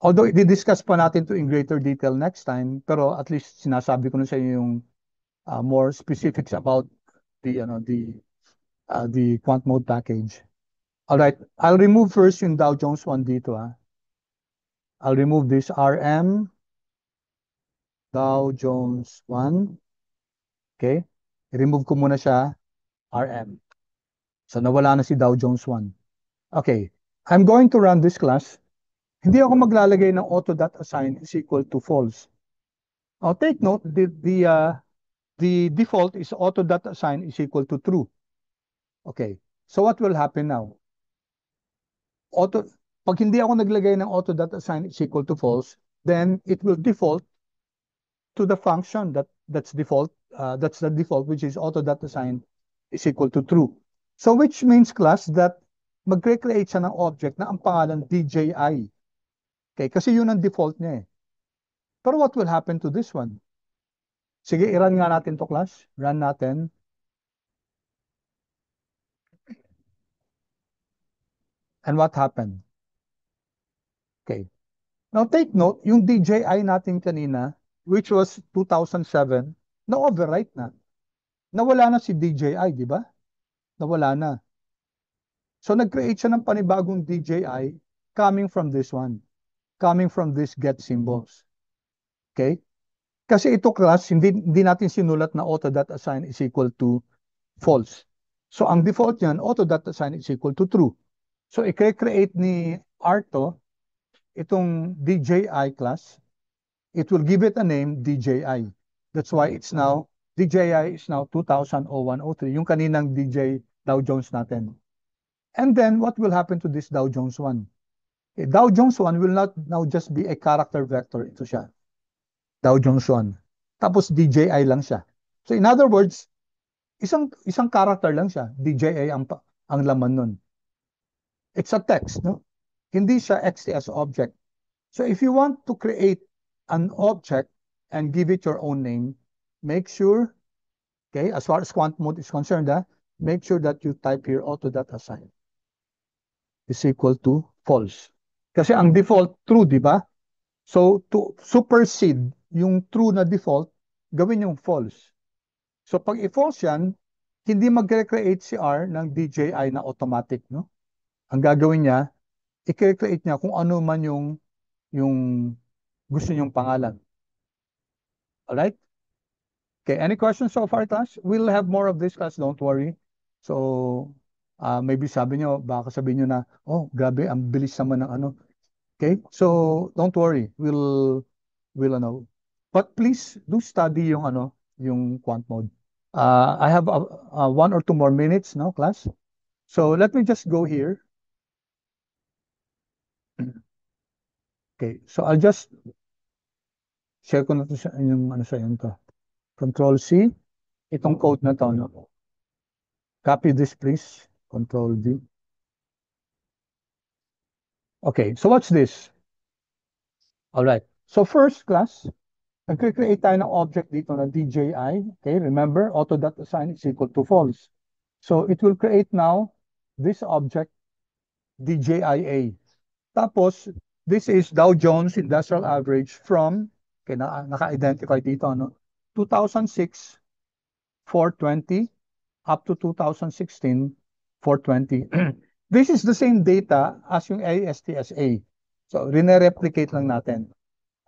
although i-discuss pa natin to in greater detail next time, pero at least sinasabi ko na sa inyo yung more specifics about the quant mode package. All right, I'll remove first yung Dow Jones 1 dito, ha. I'll remove this RM Dow Jones 1. Okay? I-remove ko muna siya, RM. So nawala na si Dow Jones 1. Okay, I'm going to run this class. Hindi ako maglalagay ng auto.assign is equal to false. Now take note, the default is auto.assign is equal to true. Okay, so what will happen now? Pag hindi ako naglagay ng auto.assign is equal to false, then it will default to the function that's default, that's the default, which is auto.assign is equal to true. So which means, class, that magre-create siya ng object na ang pangalan DJI. Okay, kasi yun ang default niya eh. Pero what will happen to this one? Sige, i-run nga natin to, class. Run natin. And what happened? Okay. Now take note, yung DJI natin kanina, which was 2007, na-overwrite na. Nawala na si DJI, di ba? Nawala na. So nag-create siya ng panibagong DJI coming from this one. Coming from this get symbols. Okay? Kasi ito, class, hindi natin sinulat na auto.assign is equal to false. So, ang default niyan, auto.assign is equal to true. So, i-create ni R itong DJI class. It will give it a name, DJI. That's why it's now, DJI is now 2001-03, yung kaninang DJ Dow Jones natin. And then, what will happen to this Dow Jones 1? Okay, Dow Jones 1 will not now just be a character vector. Ito siya. Dow Jones 1. Tapos DJI lang siya. So in other words, isang character lang siya. DJI ang laman nun. It's a text, no? Hindi siya XTS object. So if you want to create an object and give it your own name, make sure, okay, as far as quant mode is concerned, make sure that you type here auto.assign is equal to false. Kasi ang default true, di ba? So to supersede yung true na default, gawin yung false. So pag i-false yan, hindi mag-create si R ng DJI na automatic, no? Ang gagawin niya, i-create niya kung ano man yung gusto niyong pangalan. Alright? Okay, any questions so far, class? We'll have more of this, class, don't worry. So, maybe sabi niyo, baka sabihin niyo na, oh, grabe, ang bilis naman ng ano. Okay, so don't worry, we'll ano. But please do study yung quant mode. I have 1 or 2 more minutes now, class. So let me just go here. Okay, so I'll just share ko na to sa yung ano sa yun to. Control C, itong code na to, no? Copy this, please. Control V. Okay, so what's this? All right. So first, class, nag-create tayo ng object dito na DJI. Okay, remember, auto.assign is equal to false. So it will create now this object, DJIA. Tapos, this is Dow Jones Industrial Average from, okay, naka-identify dito, no? 2006, 420, up to 2016, 420. This is the same data as yung ASTSA. So, rene-replicate lang natin.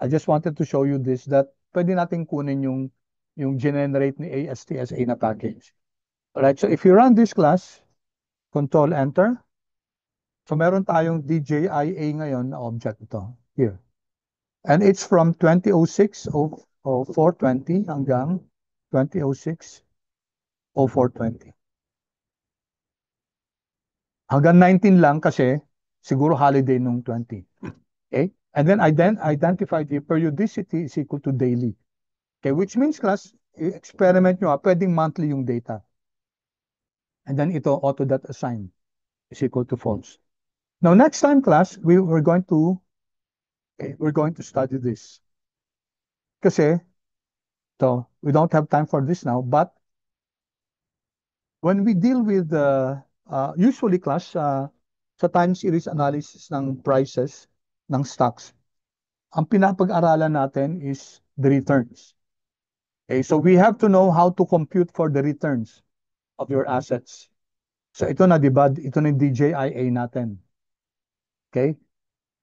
I just wanted to show you this, that pwede natin kunin yung generate ni ASTSA na package. Alright, so if you run this class, Control Enter. So meron tayong DJIA ngayon na object ito, here. And it's from 2006 o 420 hanggang 2006 o 420. Hanggang 19 lang kasi siguro holiday nung 20. Okay? And then identify the periodicity is equal to daily. Okay, which means, class, experiment nyo, pwedeng monthly yung data. And then ito, auto.assign is equal to false. Now, next time, class, we're going to study this. Kasi, we don't have time for this now, but when we deal with usually, class, sa time series analysis ng prices ng stocks, ang pinapag-aralan natin is the returns. Okay, so we have to know how to compute for the returns of your assets. So ito na, diba? Ito na yung DJIA natin. Okay?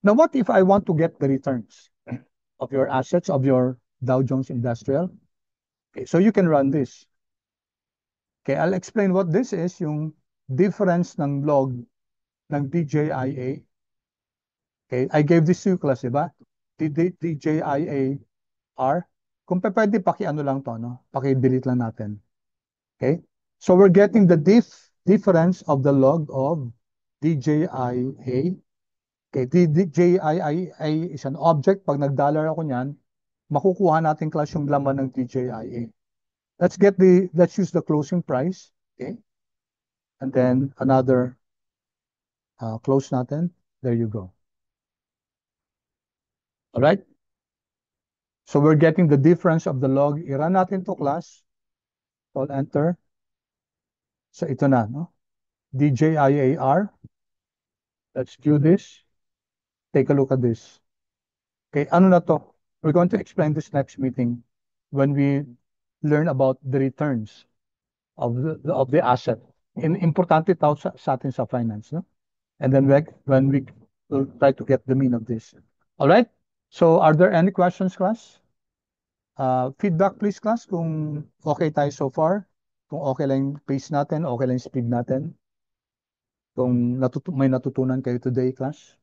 Now, what if I want to get the returns of your assets, of your Dow Jones Industrial? Okay, so you can run this. Okay, I'll explain what this is, yung difference ng log ng DJIA. Okay, I gave this to you, class, diba? DJIA R. Kung pwede, paki-ano lang to, no? Paki-delete lang natin. Okay? So we're getting the difference of the log of DJIA. Okay, DJIA is an object. Pag nag-dollar ako niyan, makukuha natin, class, yung laman ng DJIA. Let's use the closing price. Okay? And then another close natin. There you go. All right? So we're getting the difference of the log. I-run natin to, class. Call enter. So ito na, no? DJIAR. Let's do this. Take a look at this. Okay, ano na to? We're going to explain this next meeting when we learn about the returns of the asset. Importante tao sa atin sa finance, no? And then when we will try to get the mean of this. All right? So are there any questions, class? Feedback, please, class, kung okay tayo so far. Kung okay lang yung pace natin, okay lang yung speed natin. Kung may natutunan kayo today, class.